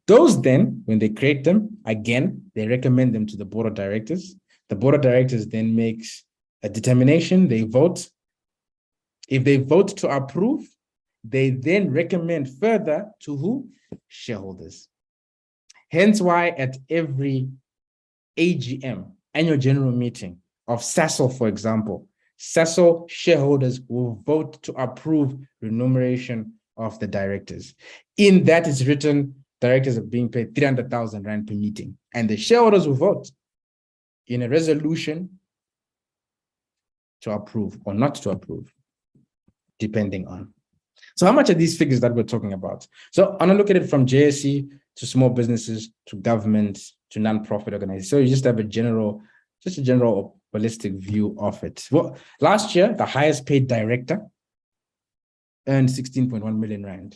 Those then, when they create them, again, they recommend them to the board of directors. The board of directors then makes a determination, they vote. If they vote to approve, they then recommend further to who? Shareholders. Hence why at every AGM, annual general meeting of Sasol, for example, Sasol shareholders will vote to approve remuneration of the directors. In that is written, directors are being paid 300,000 Rand per meeting. And the shareholders will vote in a resolution to approve or not to approve, depending on. So how much are these figures that we're talking about? So I'm gonna look at it from JSE to small businesses, to government, to non-profit organizations. So you just have a general holistic view of it. Well, last year, the highest paid director earned 16.1 million Rand.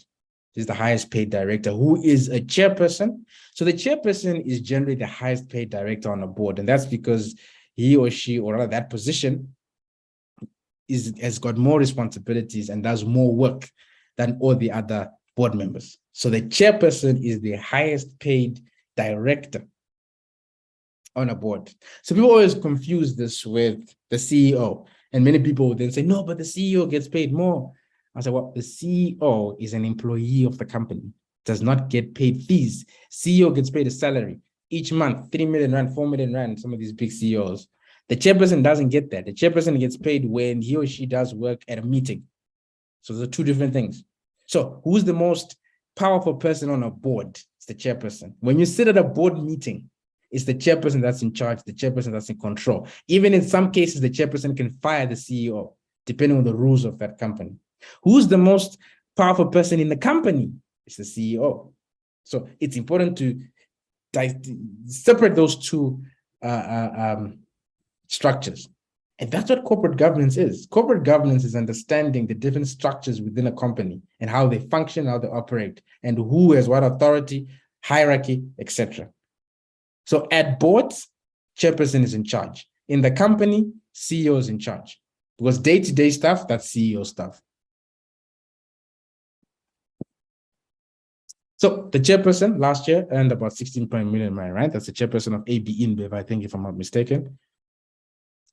This is the highest paid director who is a chairperson. So the chairperson is generally the highest paid director on a board. And that's because he or she, or rather that position, has got more responsibilities and does more work than all the other board members. So the chairperson is the highest paid director on a board. So people always confuse this with the CEO. And many people would then say, no, but the CEO gets paid more. I said, well, the CEO is an employee of the company, does not get paid fees. CEO gets paid a salary each month, 3 million Rand, 4 million Rand, some of these big CEOs. The chairperson doesn't get that. The chairperson gets paid when he or she does work at a meeting. So those are two different things. So who's the most powerful person on a board? It's the chairperson. When you sit at a board meeting, it's the chairperson that's in charge, the chairperson that's in control. Even in some cases, the chairperson can fire the CEO, depending on the rules of that company. Who's the most powerful person in the company? It's the CEO. So it's important to separate those two structures. And that's what corporate governance is. Corporate governance is understanding the different structures within a company and how they function, how they operate, and who has what authority, hierarchy, etc. So at boards, chairperson is in charge. In the company, CEO is in charge. Because day-to-day stuff, that's CEO stuff. So the chairperson last year earned about 16 million, right? That's the chairperson of AB InBev, I think, if I'm not mistaken.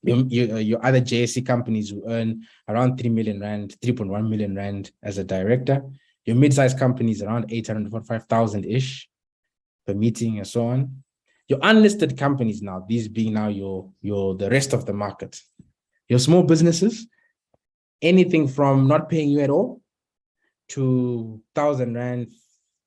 Your other JSE companies will earn around 3 million Rand, 3.1 million Rand as a director. Your mid-sized companies around 845,000-ish per meeting and so on. Your unlisted companies now, these being now the rest of the market. Your small businesses, anything from not paying you at all to 1,000 Rand,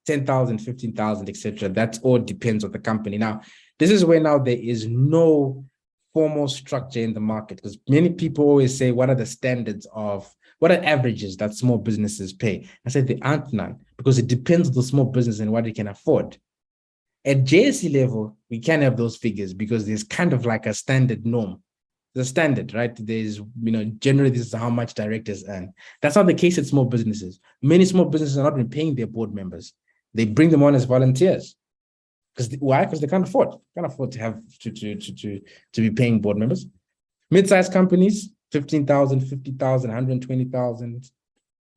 10,000, 15,000, etc. That all depends on the company. Now, this is where now there is no formal structure in the market, because many people always say, what are the standards of, what are averages that small businesses pay? I said there aren't none, because it depends on the small business and what it can afford. At JSE level, we can have those figures because there's kind of like a standard norm. The standard, right? There's, generally this is how much directors earn. That's not the case at small businesses. Many small businesses are not even paying their board members. They bring them on as volunteers. Why? Because they can't afford. Can't afford to have to be paying board members. Mid-sized companies, 15,000, 50,000, 120,000,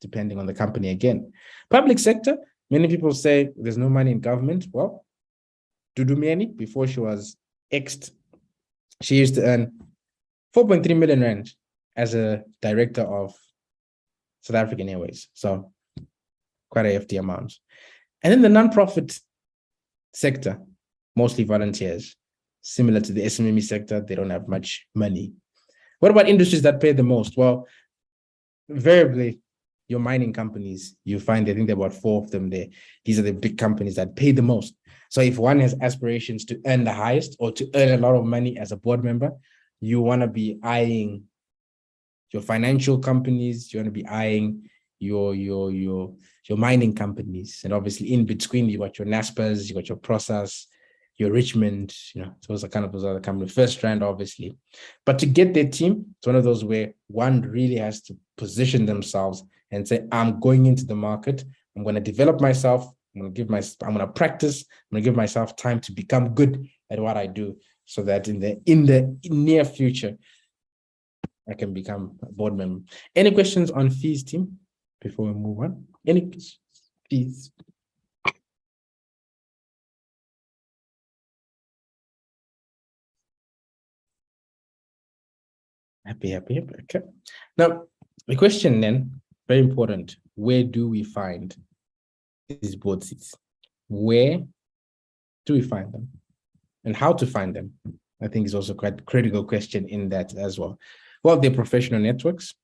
depending on the company again. Public sector, many people say there's no money in government. Well, Dudu Mieni, before she was exed, she used to earn 4.3 million Rand as a director of South African Airways. So quite a hefty amount. And then the nonprofit sector, mostly volunteers, similar to the SMME sector, they don't have much money. What about industries that pay the most? Well, invariably, your mining companies, you find, I think there are about 4 of them there. These are the big companies that pay the most. So if one has aspirations to earn the highest or to earn a lot of money as a board member, you want to be eyeing your financial companies, you want to be eyeing your your mining companies, and obviously in between you got your Naspers, you got your Process, your Richmond, those are the companies, FirstRand, obviously. But to get their team, it's one of those where one really has to position themselves and say, I'm going into the market, I'm going to develop myself, I'm going to practice, I'm going to give myself time to become good at what I do, so that in the near future, I can become a board member. Any questions on fees, team, before we move on? Any questions? Fees? Happy. Okay. Now, the question then, very important. Where do we find these board seats? Where do we find them? And how to find them? I think is also quite a critical question in that as well. Well, they're professional networks,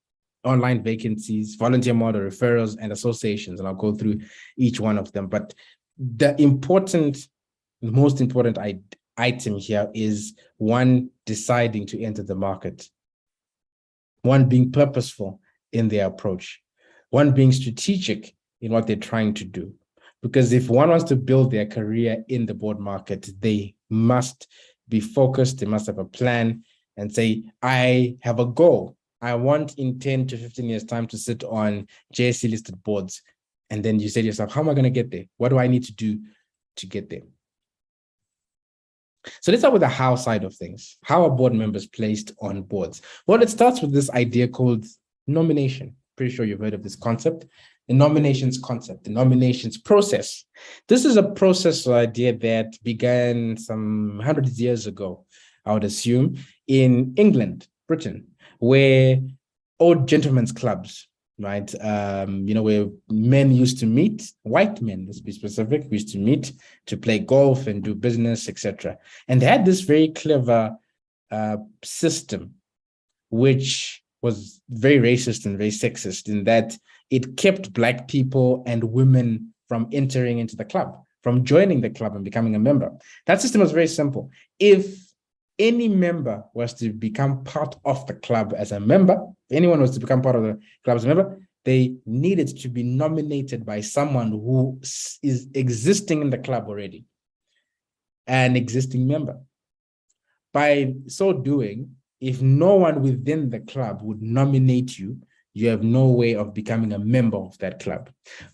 online vacancies, volunteer model, referrals, and associations. And I'll go through each one of them. But the most important item here is one deciding to enter the market, one being purposeful in their approach, one being strategic in what they're trying to do. Because if one wants to build their career in the board market, they must be focused, they must have a plan and say, I have a goal. I want in 10 to 15 years time to sit on JSE listed boards. And then you say to yourself, how am I going to get there? What do I need to do to get there? So let's start with the how side of things. How are board members placed on boards? Well, it starts with this idea called nomination. Pretty sure you've heard of this concept. The nominations concept, the nominations process. This is a process or idea that began some hundreds of years ago, I would assume, in England, Britain, where old gentlemen's clubs, right? Where men used to meet, white men, let's be specific, used to meet to play golf and do business, etc. And they had this very clever system, which was very racist and very sexist in that it kept Black people and women from entering into the club, from joining the club and becoming a member. That system was very simple. If any member was to become part of the club as a member, if anyone was to become part of the club as a member, they needed to be nominated by someone who is existing in the club already, an existing member. By so doing, if no one within the club would nominate you, you have no way of becoming a member of that club.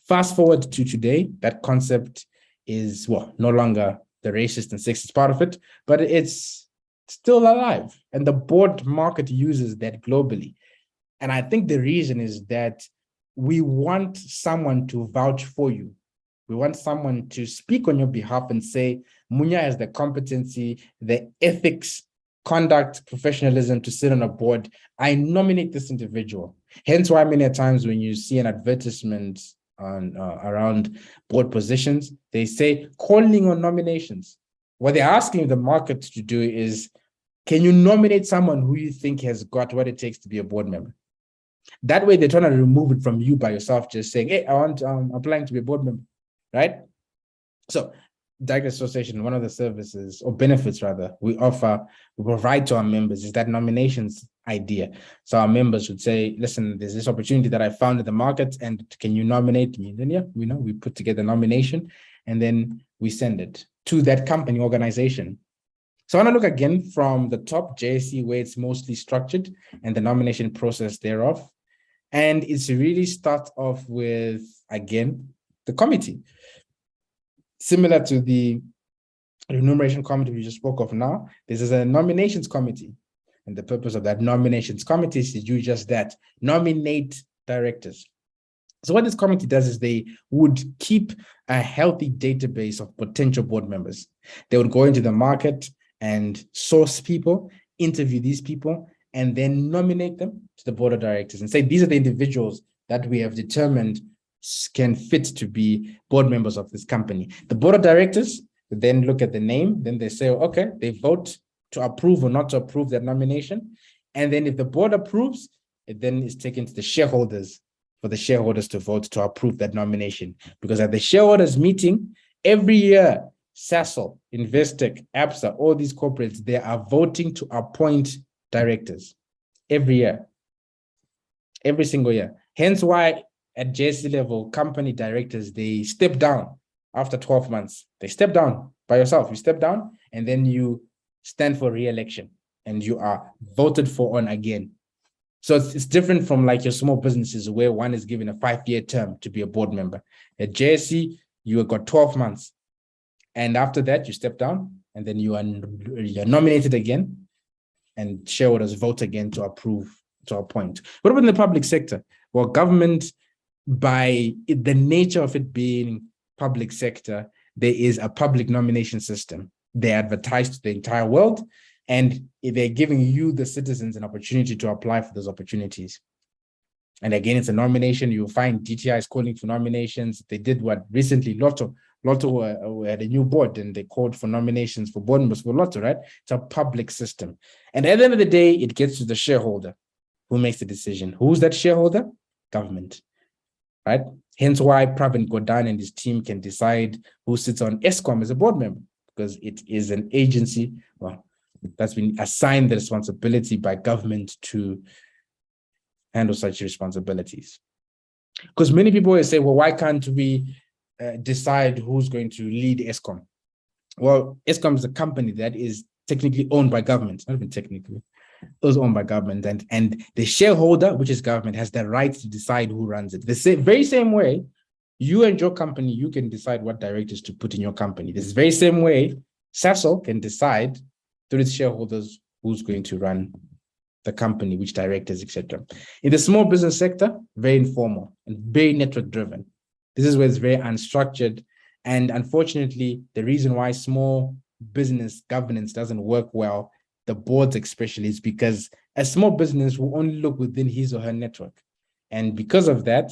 Fast forward to today, that concept is, no longer the racist and sexist part of it, but it's still alive. And the board market uses that globally. And I think the reason is that we want someone to vouch for you. We want someone to speak on your behalf and say, Munya has the competency, the ethics, conduct, professionalism to sit on a board. I nominate this individual. Hence why many times when you see an advertisement on around board positions, they say calling on nominations. What they're asking the market to do is, can you nominate someone who you think has got what it takes to be a board member? That way, they're trying to remove it from you by yourself, just saying, hey, I'm applying to be a board member, right? So Direct Association, one of the services or benefits rather, we provide to our members is that nominations idea. So our members would say, listen, there's this opportunity that I found in the market and can you nominate me? And then, we put together a nomination and then we send it to that company organization. So I want to look again from the top, JSE, where it's mostly structured and the nomination process thereof. And it's really start off with, again, the committee. Similar to the remuneration committee we just spoke of now, this is a nominations committee. And the purpose of that nominations committee is to do just that, nominate directors. So what this committee does is they would keep a healthy database of potential board members. They would go into the market and source people, interview these people, and then nominate them to the board of directors and say, these are the individuals that we have determined can fit to be board members of this company. The board of directors then look at the name, then they say, okay, they vote to approve or not to approve that nomination. And then if the board approves, it then is taken to the shareholders for the shareholders to vote to approve that nomination. Because at the shareholders meeting, every year, Sasol, Investec, ABSA, all these corporates, they are voting to appoint directors every year, every single year. Hence why at JSE level, company directors, they step down after 12 months. They step down by yourself. You step down and then you stand for re-election and you are voted for on again. So it's different from like your small businesses where one is given a 5-year term to be a board member. At JSE, you have got 12 months. And after that, you step down and then you're nominated again and shareholders vote again to approve, to appoint. What about in the public sector? Well, government, by the nature of it being public sector, there is a public nomination system. They advertise to the entire world, and they're giving you, the citizens, an opportunity to apply for those opportunities. And again, it's a nomination. You'll find DTI is calling for nominations. They did what recently, Lotto had a new board and they called for nominations for board members for Lotto, right? It's a public system. And at the end of the day, it gets to the shareholder who makes the decision. Who's that shareholder? Government, right? Hence why Pravin Gordhan and his team can decide who sits on Eskom as a board member, because it is an agency, well, that's been assigned the responsibility by government to handle such responsibilities. Because many people always say, well, why can't we decide who's going to lead Eskom? Well, Eskom is a company that is technically owned by government, not even technically, it was owned by government, and the shareholder, which is government, has the right to decide who runs it. The very same way, you and your company, you can decide what directors to put in your company. This very same way, Sasol can decide through its shareholders who's going to run the company, which directors, etc. In the small business sector, very informal and very network driven. This is where it's very unstructured. And unfortunately, the reason why small business governance doesn't work well, the boards especially, is because a small business will only look within his or her network. And because of that,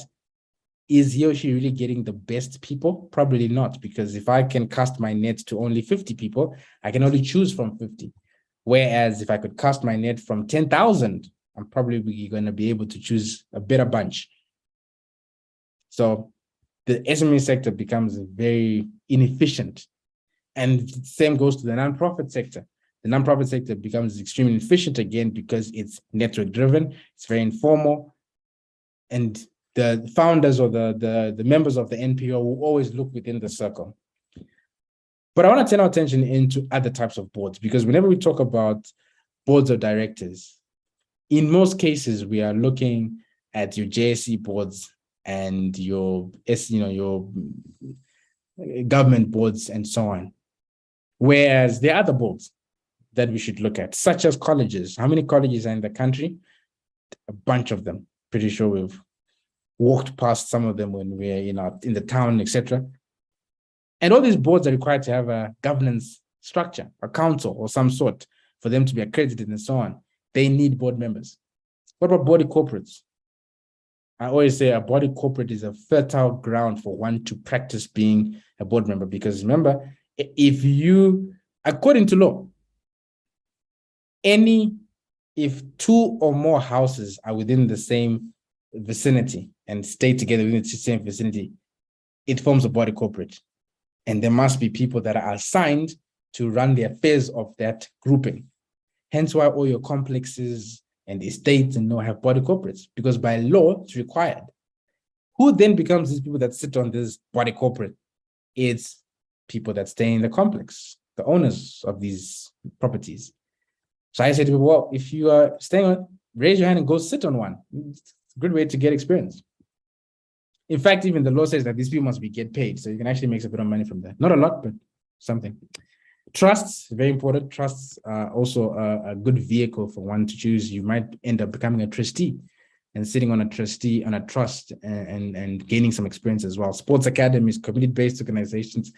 is he or she really getting the best people? Probably not, because if I can cast my net to only 50 people, I can only choose from 50. Whereas if I could cast my net from 10,000, I'm probably going to be able to choose a better bunch. So the SME sector becomes very inefficient. And the same goes to the nonprofit sector. The nonprofit sector becomes extremely efficient again because it's network driven, it's very informal, and the founders or the members of the NPO will always look within the circle. But I want to turn our attention into other types of boards, because whenever we talk about boards of directors, in most cases, we are looking at your JSE boards and your government boards and so on. Whereas there are other boards that we should look at, such as colleges. How many colleges are in the country? A bunch of them. Pretty sure we've walked past some of them when we're in the town, etc. And all these boards are required to have a governance structure, a council or some sort, for them to be accredited and so on. They need board members. What about body corporates? I always say a body corporate is a fertile ground for one to practice being a board member, because remember, if you, according to law, if two or more houses are within the same vicinity and stay together within the same vicinity, it forms a body corporate. And there must be people that are assigned to run the affairs of that grouping. Hence why all your complexes and estates and have body corporates, because by law it's required. Who then becomes these people that sit on this body corporate? It's people that stay in the complex, the owners of these properties. So I say to people, well, if you are staying on, raise your hand and go sit on one. It's a good way to get experience. In fact, even the law says that these people must get paid. So you can actually make a bit of money from that. Not a lot, but something. Trusts, very important. Trusts are also a good vehicle for one to choose. You might end up becoming a trustee and sitting on a trust and gaining some experience as well. Sports academies, community-based organizations,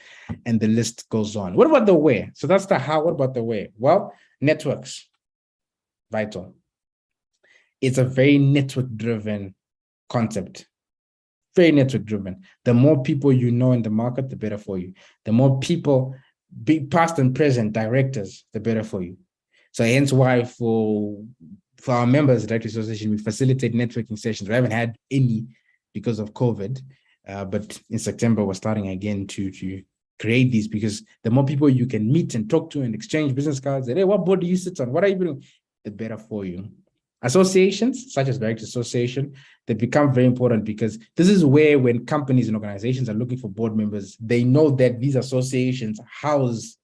and the list goes on. What about the where? So that's the how. What about the where? Well, networks, vital. It's a very network-driven concept. Very network-driven. The more people you know in the market, the better for you. The more people, big past and present directors, the better for you. So hence why for our members, the Directors Association, we facilitate networking sessions. We haven't had any because of COVID, but in September, we're starting again to create these, because the more people you can meet and talk to and exchange business cards, say, hey, what board do you sit on? What are you doing? The better for you. Associations, such as Directors Association, they become very important because this is where, when companies and organizations are looking for board members, they know that these associations house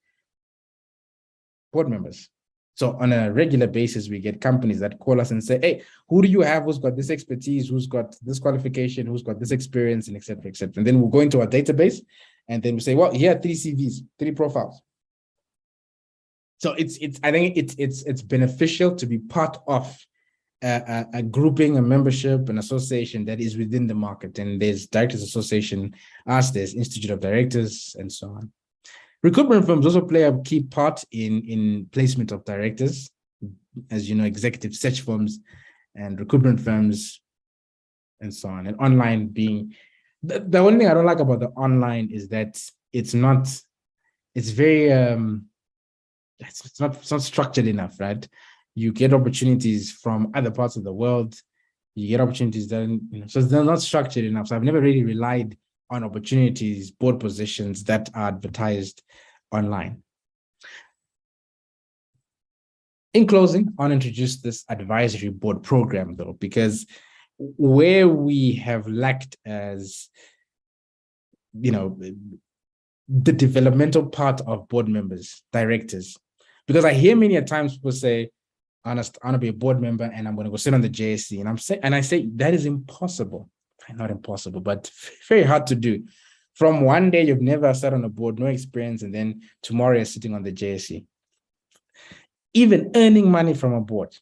board members. So on a regular basis, we get companies that call us and say, hey, who do you have who's got this expertise, who's got this qualification, who's got this experience, and et cetera, et cetera. And then we'll go into our database and then we say, well, here are 3 CVs, 3 profiles. So I think it's beneficial to be part of a grouping, a membership, an association that is within the market. And there's Directors Association, us, there's Institute of Directors, and so on. Recruitment firms also play a key part in placement of directors. As you know, executive search firms and recruitment firms, and so on. And online being, the only thing I don't like about the online is that it's not structured enough, right? You get opportunities from other parts of the world. You get opportunities that, so they're not structured enough. So I've never really relied on opportunities, board positions that are advertised online. In closing, I want to introduce this advisory board program, though, because where we have lacked as, the developmental part of board members, directors, because I hear many a times people say, I want to be a board member and I'm going to go sit on the JSE. And I say that is impossible. Not impossible, but very hard to do. From one day you've never sat on a board, no experience, and then tomorrow you're sitting on the JSE. Even earning money from a board,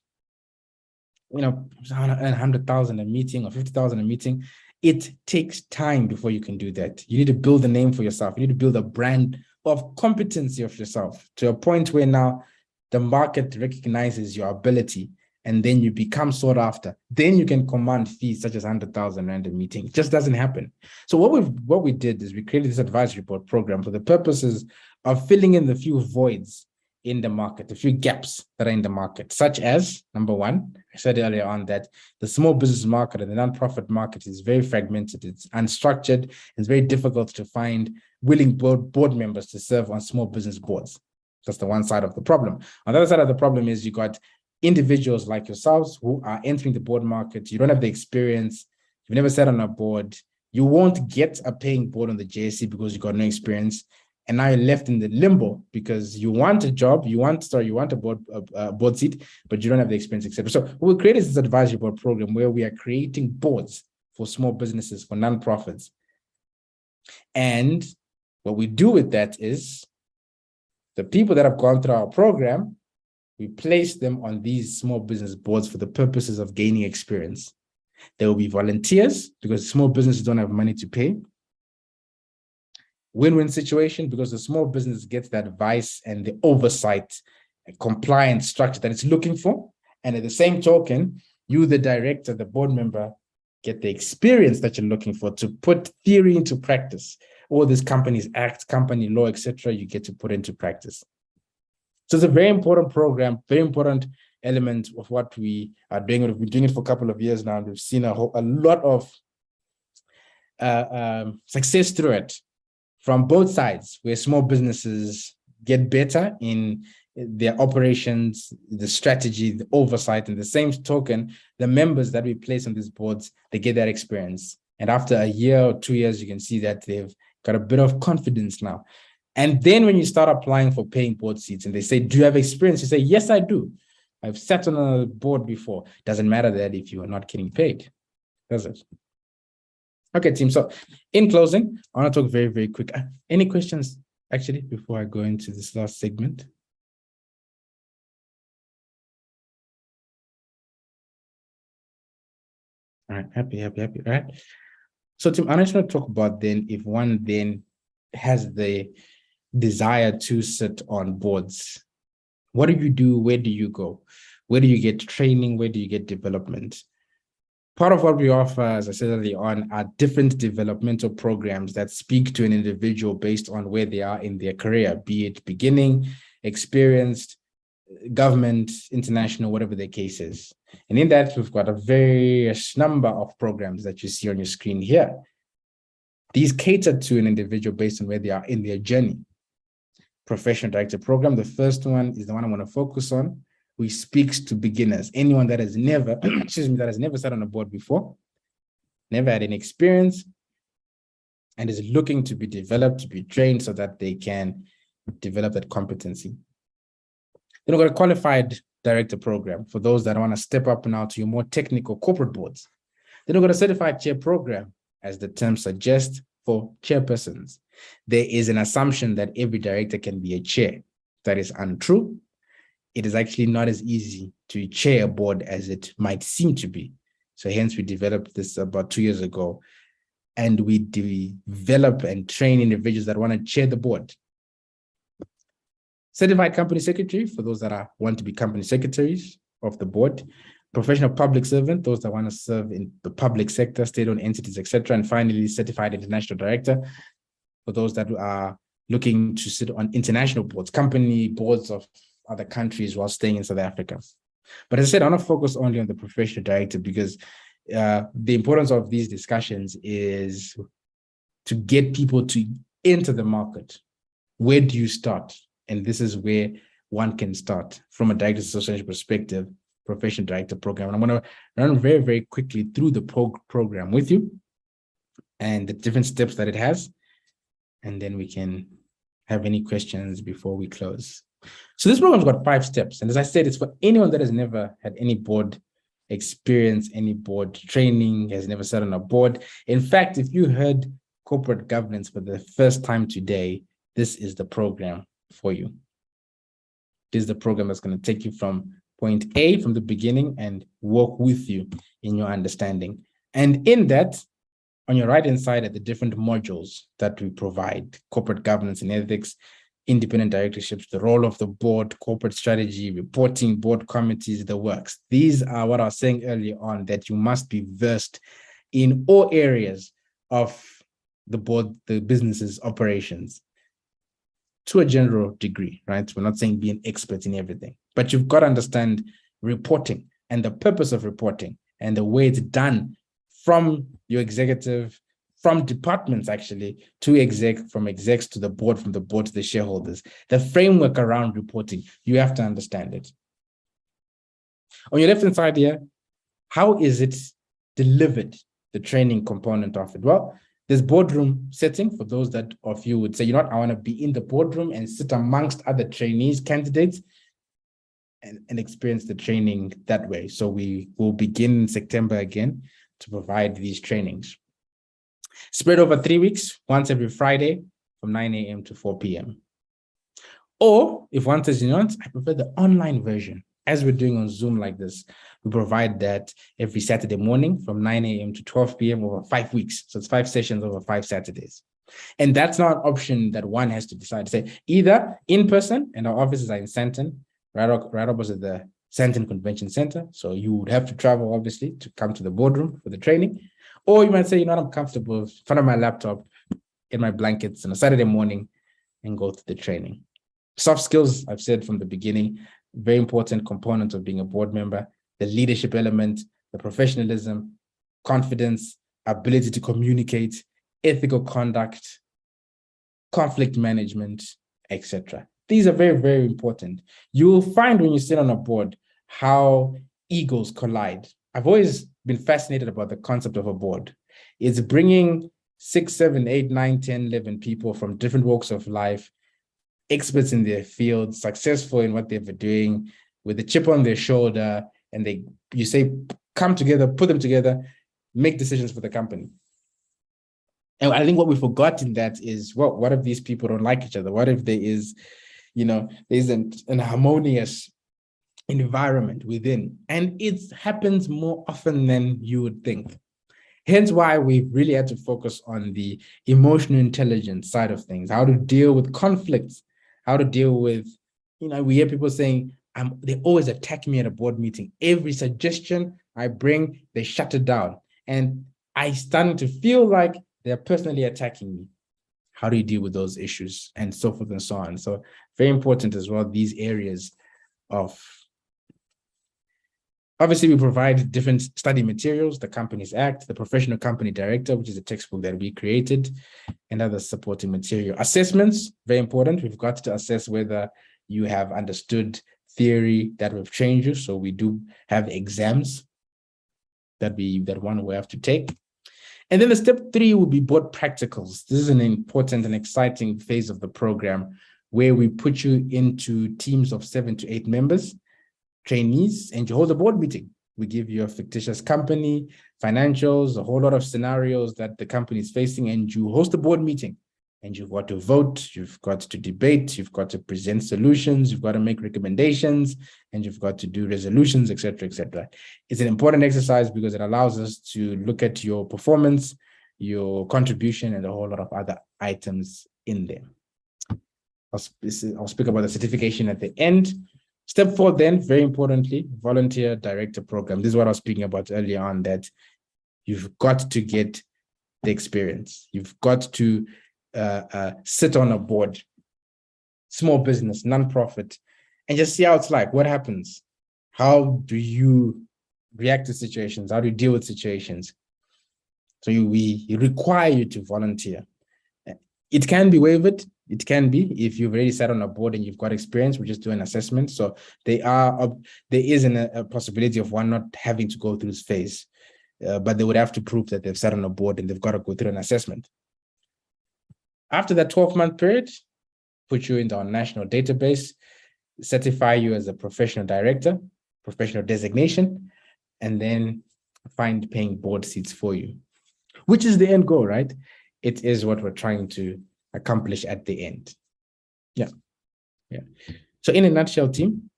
I want to earn 100,000 a meeting or 50,000 a meeting. It takes time before you can do that. You need to build a name for yourself. You need to build a brand of competency of yourself to a point where now the market recognizes your ability, and then you become sought after. Then you can command fees such as 100,000 rand a meeting. It just doesn't happen. So what we did is we created this advisory board program for the purposes of filling in the few voids in the market, a few gaps that are in the market, such as, number one, I said earlier on that the small business market and the nonprofit market is very fragmented. It's unstructured. It's very difficult to find willing board members to serve on small business boards. That's the one side of the problem. On the other side of the problem is you got individuals like yourselves who are entering the board market. You don't have the experience. You've never sat on a board. You won't get a paying board on the JSE because you got no experience. And now you're left in the limbo because you want a job, you want a board seat, but you don't have the experience, etc. So what we created is this advisory board program where we are creating boards for small businesses, for nonprofits. And what we do with that is the people that have gone through our program, we place them on these small business boards for the purposes of gaining experience. There will be volunteers because small businesses don't have money to pay. Win-win situation because the small business gets the advice and the oversight and compliance structure that it's looking for. And at the same token, you, the director, the board member, get the experience that you're looking for to put theory into practice. All these companies act, company law, etc., you get to put into practice. So it's a very important program, very important element of what we are doing. We've been doing it for a couple of years now. And we've seen a lot of success through it from both sides, where small businesses get better in their operations, the strategy, the oversight, and the same token, the members that we place on these boards, they get that experience. And after a year or 2 years, you can see that they've got a bit of confidence now. And then when you start applying for paying board seats and they say, do you have experience? You say, yes, I do. I've sat on a board before. Doesn't matter that if you are not getting paid, does it? Okay, team. So in closing, I want to talk very, very quick. Any questions, actually, before I go into this last segment? All right, happy. All right. So Tim, I just want to talk about then if one then has the desire to sit on boards, what do you do? Where do you go? Where do you get training? Where do you get development? Part of what we offer, as I said earlier on, are different developmental programs that speak to an individual based on where they are in their career, be it beginning, experienced, government, international, whatever the case is. And in that, we've got a various number of programs that you see on your screen here. These cater to an individual based on where they are in their journey. Professional Director Program, the first one is the one I want to focus on. who speaks to beginners, anyone that has never, excuse me, that has never sat on a board before, never had any experience, and is looking to be developed, to be trained so that they can develop that competency. Then we've got a qualified director program for those that want to step up now to your more technical corporate boards. Then we've got a certified chair program, as the term suggests, for chairpersons. There is an assumption that every director can be a chair. That is untrue. It is actually not as easy to chair a board as it might seem to be. So hence we developed this about 2 years ago, and we develop and train individuals that want to chair the board. Certified company secretary, for those that want to be company secretaries of the board. Professional public servant, those that want to serve in the public sector, state-owned entities, etc. And finally, certified international director, for those that are looking to sit on international boards, company boards of other countries while staying in South Africa. But as I said, I want to focus only on the professional director because the importance of these discussions is to get people to enter the market. Where do you start? And this is where one can start from a directors association perspective, professional director program. And I'm going to run very, very quickly through the program with you and the different steps that it has. And then we can have any questions before we close. So this program's got 5 steps. And as I said, it's for anyone that has never had any board experience, any board training, has never sat on a board. In fact, if you heard corporate governance for the first time today, this is the program for you. This is the program that's going to take you from point A from the beginning and walk with you in your understanding. And in that, on your right-hand side are the different modules that we provide: corporate governance and ethics, independent directorships, the role of the board, corporate strategy, reporting, board committees, the works. These are what I was saying earlier on, that you must be versed in all areas of the board, the business's operations to a general degree, right? We're not saying be an expert in everything, but you've got to understand reporting and the purpose of reporting and the way it's done from your executive, from departments actually to exec, from execs to the board, from the board to the shareholders. The framework around reporting, you have to understand it. On your left-hand side here, how is it delivered, the training component of it? Well, there's boardroom setting for those that of you would say, you know what, I want to be in the boardroom and sit amongst other trainees, candidates, and experience the training that way. So we will begin in September again to provide these trainings. Spread over 3 weeks, once every Friday from 9 a.m. to 4 p.m. Or if one says, you know what, I prefer the online version, as we're doing on Zoom like this, we provide that every Saturday morning from 9 a.m. to 12 p.m. over 5 weeks. So it's 5 sessions over 5 Saturdays. And that's not an option that one has to decide to say either in person, and our offices are in Sandton, right opposite the Sandton Convention Center. So you would have to travel, obviously, to come to the boardroom for the training. Or you might say, you know what, I'm comfortable in front of my laptop, get my blankets on a Saturday morning and go to the training. Soft skills, I've said from the beginning, very important component of being a board member, the leadership element, the professionalism, confidence, ability to communicate, ethical conduct, conflict management, etc. These are very, very important. You will find when you sit on a board how egos collide. I've always been fascinated about the concept of a board. It's bringing 6, 7, 8, 9, 10, 11 people from different walks of life, experts in their field, successful in what they're doing, with a chip on their shoulder, and you say, come together, put them together, make decisions for the company. And I think what we forgot in that is, well, what if these people don't like each other? What if there is, there isn't an harmonious environment within? And it happens more often than you would think. Hence why we really had to focus on the emotional intelligence side of things, how to deal with conflicts, how to deal with, we hear people saying, they always attack me at a board meeting. Every suggestion I bring, they shut it down. And I starting to feel like they're personally attacking me. How do you deal with those issues? And so forth and so on. So very important as well, these areas of, obviously we provide different study materials, the Companies Act, the Professional Company Director, which is a textbook that we created, and other supporting material. Assessments, very important. We've got to assess whether you have understood theory that will train you. So we do have exams that one will have to take. And then the step 3 will be board practicals. This is an important and exciting phase of the program where we put you into teams of 7 to 8 members, trainees, and you hold a board meeting. We give you a fictitious company, financials, a whole lot of scenarios that the company is facing, and you host a board meeting. And you've got to vote, you've got to debate, you've got to present solutions, you've got to make recommendations, and you've got to do resolutions, et cetera, et cetera. It's an important exercise because it allows us to look at your performance, your contribution, and a whole lot of other items in there. I'll speak about the certification at the end. Step 4 then, very importantly, volunteer director program. This is what I was speaking about earlier on, that you've got to get the experience. You've got to sit on a board, small business, nonprofit, and just see how it's like. What happens? How do you react to situations? How do you deal with situations? So we require you to volunteer. It can be waived. It can be if you've already sat on a board and you've got experience. We just do an assessment. So there is a possibility of one not having to go through this phase, but they would have to prove that they've sat on a board and they've got to go through an assessment. After that 12-month period, put you into our national database, certify you as a professional director, professional designation, and then find paying board seats for you, which is the end goal, right? It is what we're trying to accomplish at the end. Yeah. So in a nutshell, team,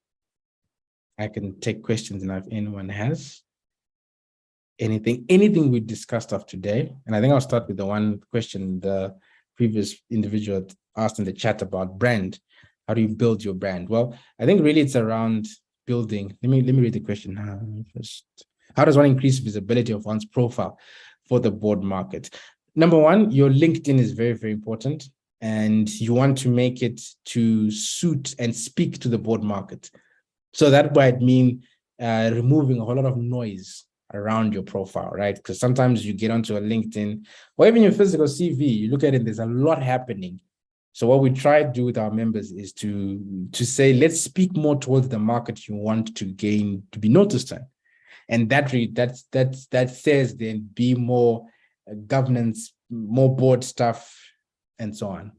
I can take questions now if anyone has anything we discussed of today. And I think I'll start with the one question the previous individual asked in the chat about brand. How do you build your brand? Well, I think really it's around building. Let me read the question first. How does one increase visibility of one's profile for the board market? Number one, your LinkedIn is very, very important, and you want to make it to suit and speak to the board market. So that might mean removing a whole lot of noise around your profile, right? Because sometimes you get onto a LinkedIn or even your physical CV, you look at it, there's a lot happening. So what we try to do with our members is to say, let's speak more towards the market you want to gain, to be noticed in. And that says then be more governance, more board stuff, and so on.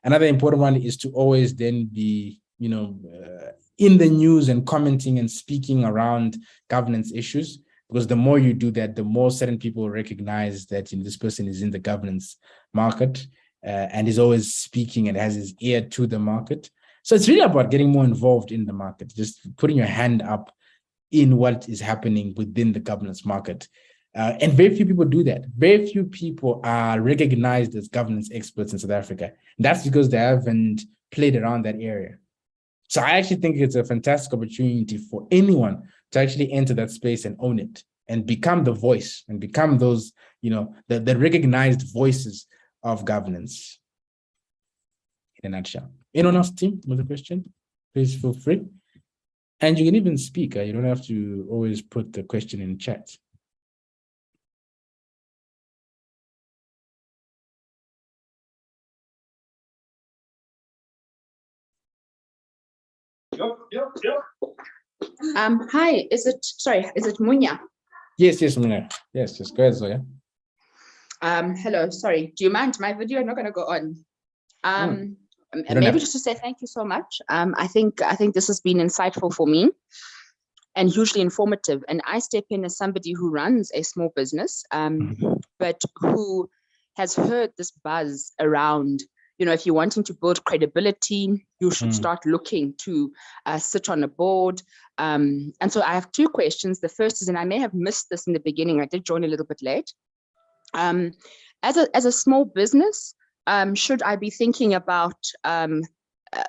Another important one is to always then be, in the news and commenting and speaking around governance issues, because the more you do that, the more certain people recognize that this person is in the governance market and is always speaking and has his ear to the market. So it's really about getting more involved in the market, just putting your hand up in what is happening within the governance market. And very few people do that. Very few people are recognized as governance experts in South Africa. That's because they haven't played around that area. So I actually think it's a fantastic opportunity for anyone to actually enter that space and own it and become the voice and become those, the recognized voices of governance. In a nutshell. Anyone else, team, with a question? Please feel free. And you can even speak. You don't have to always put the question in chat. Yep. Hi, is it Munya? Yes, Munya. Yes, go ahead, Zoya. Hello, sorry. Do you mind? My video is not going to go on. Maybe just to say thank you so much. I think this has been insightful for me and hugely informative. And I step in as somebody who runs a small business, but who has heard this buzz around, if you're wanting to build credibility, you should start looking to sit on a board. And so I have two questions. The first is, and I may have missed this in the beginning, I did join a little bit late. As a small business, should I be thinking about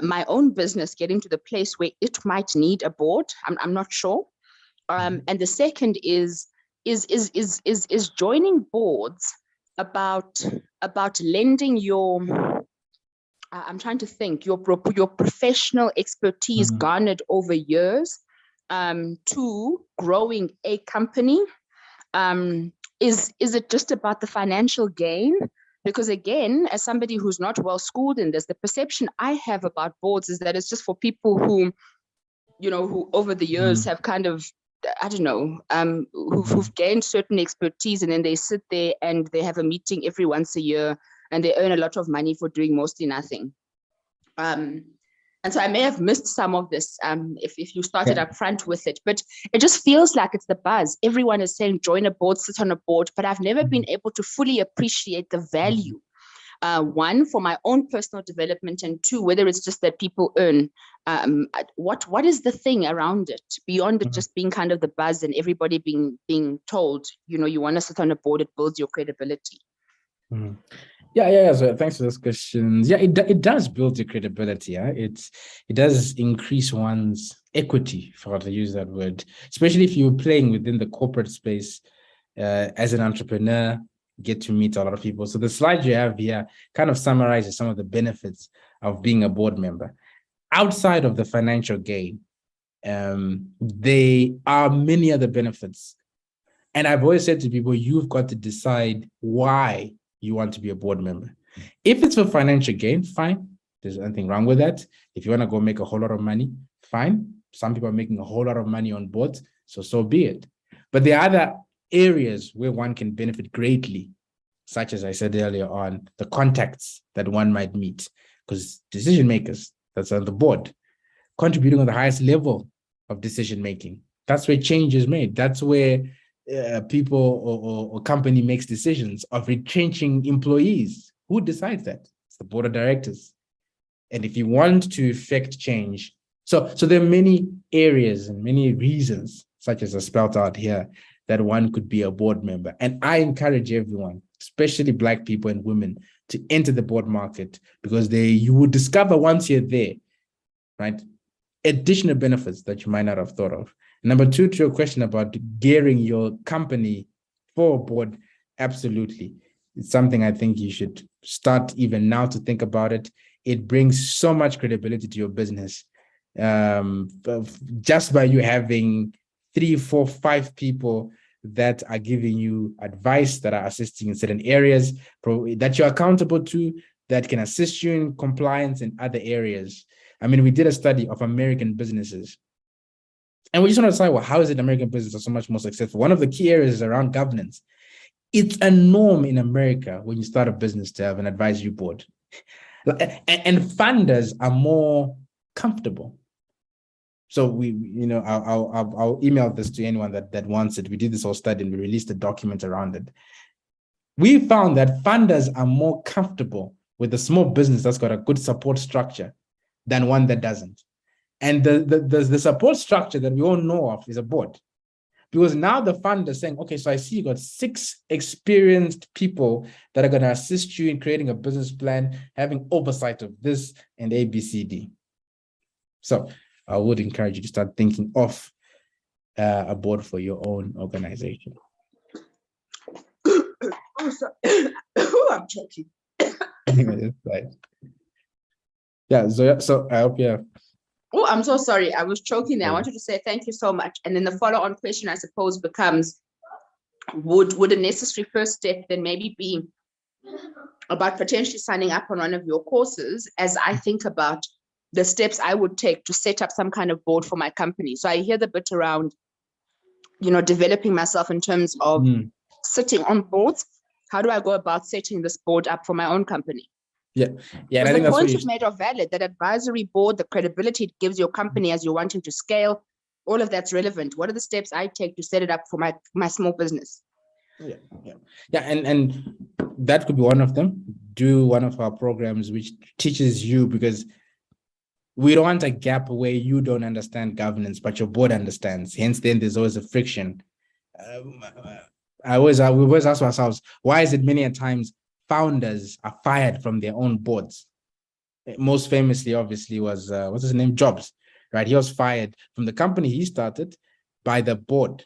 my own business getting to the place where it might need a board? I'm not sure. And the second is joining boards about lending your I'm trying to think, your professional expertise garnered over years to growing a company. Is it just about the financial gain? Because again, as somebody who's not well schooled in this, the perception I have about boards is that it's just for people who who over the years have kind of, I don't know, who've gained certain expertise, and then they sit there and they have a meeting every once a year and they earn a lot of money for doing mostly nothing. And so I may have missed some of this if you started up front with it, but it just feels like it's the buzz. Everyone is saying, join a board, sit on a board, but I've never been able to fully appreciate the value. One, for my own personal development, and two, whether it's just that people earn, what is the thing around it beyond it just being kind of the buzz and everybody being told, you want to sit on a board, it builds your credibility. Yeah. So thanks for those questions. Yeah, it does build your credibility. Yeah, it does increase one's equity, if I were to use that word, especially if you're playing within the corporate space as an entrepreneur. Get to meet a lot of people. So the slide you have here kind of summarizes some of the benefits of being a board member. Outside of the financial gain, there are many other benefits. And I've always said to people, you've got to decide why you want to be a board member. If it's for financial gain, fine. There's nothing wrong with that. If you want to go make a whole lot of money, fine. Some people are making a whole lot of money on boards, so be it. But there are other areas where one can benefit greatly, such as I said earlier on, the contacts that one might meet, because decision makers that's on the board, contributing on the highest level of decision making. That's where change is made. That's where people or company makes decisions of retrenching employees. Who decides that? It's the board of directors. And if you want to effect change, so there are many areas and many reasons, such as I spelled out here, that one could be a board member. And I encourage everyone, especially Black people and women, to enter the board market, because you will discover once you're there, right, additional benefits that you might not have thought of. Number two, to your question about gearing your company for a board, absolutely. It's something I think you should start even now to think about it. It brings so much credibility to your business. Just by you having 3, 4, 5 people that are giving you advice, that are assisting in certain areas, that you're accountable to, that can assist you in compliance in other areas. I mean, we did a study of American businesses, and we just want to say, well, how is it American businesses are so much more successful? One of the key areas is around governance. It's a norm in America when you start a business to have an advisory board. And funders are more comfortable. So I'll email this to anyone that wants it. We did this whole study and we released a document around it. We found that funders are more comfortable with a small business that's got a good support structure than one that doesn't. And the support structure that we all know of is a board. Because now the fund is saying, okay, so I see you got 6 experienced people that are going to assist you in creating a business plan, having oversight of this and A, B, C, D. So I would encourage you to start thinking of a board for your own organization. Oh, sorry. I'm choking. Yeah, so I hope you have. Oh, I'm so sorry. I was choking there. I wanted to say thank you so much. And then the follow-on question, I suppose, becomes, would a necessary first step then maybe be about potentially signing up on one of your courses, as I think about the steps I would take to set up some kind of board for my company. So I hear the bit around, developing myself in terms of sitting on boards. How do I go about setting this board up for my own company? Yeah. And I think the that's points you've made are valid. That advisory board, the credibility it gives your company as you're wanting to scale, all of that's relevant. What are the steps I take to set it up for my small business? Yeah, and that could be one of them. Do one of our programs which teaches you, because we don't want a gap where you don't understand governance, but your board understands. Hence, then there's always a friction. We always ask ourselves, why is it many a times founders are fired from their own boards? Most famously, obviously, was what's his name? Jobs, right? He was fired from the company he started by the board.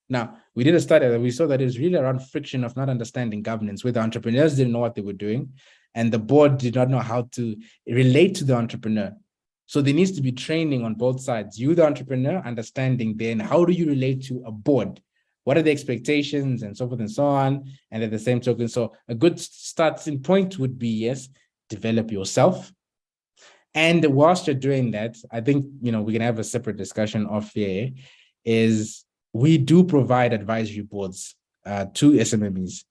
Now, we did a study that we saw that it was really around friction of not understanding governance, where the entrepreneurs didn't know what they were doing, and the board did not know how to relate to the entrepreneur. So there needs to be training on both sides. You, the entrepreneur, understanding then how do you relate to a board? What are the expectations and so forth and so on? And at the same token, so a good starting point would be, yes, develop yourself. And whilst you're doing that, I think, we can have a separate discussion off here, is we do provide advisory boards to SMMEs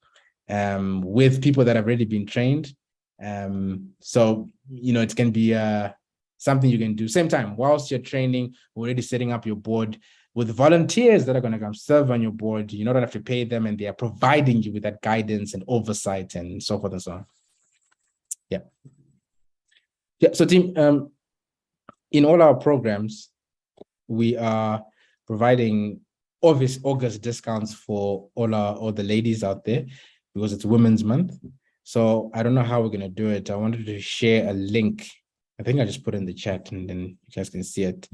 with people that have already been trained. So, it can be something you can do. Same time, whilst you're training, we're already setting up your board with volunteers that are going to come serve on your board. You don't have to pay them, and they are providing you with that guidance and oversight and so forth and so on. Yeah. So team, in all our programs, we are providing obvious August discounts for all the ladies out there, because it's Women's Month. So I don't know how we're going to do it. I wanted to share a link. I think I just put in the chat, and then you guys can see it.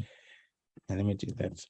And let me do that.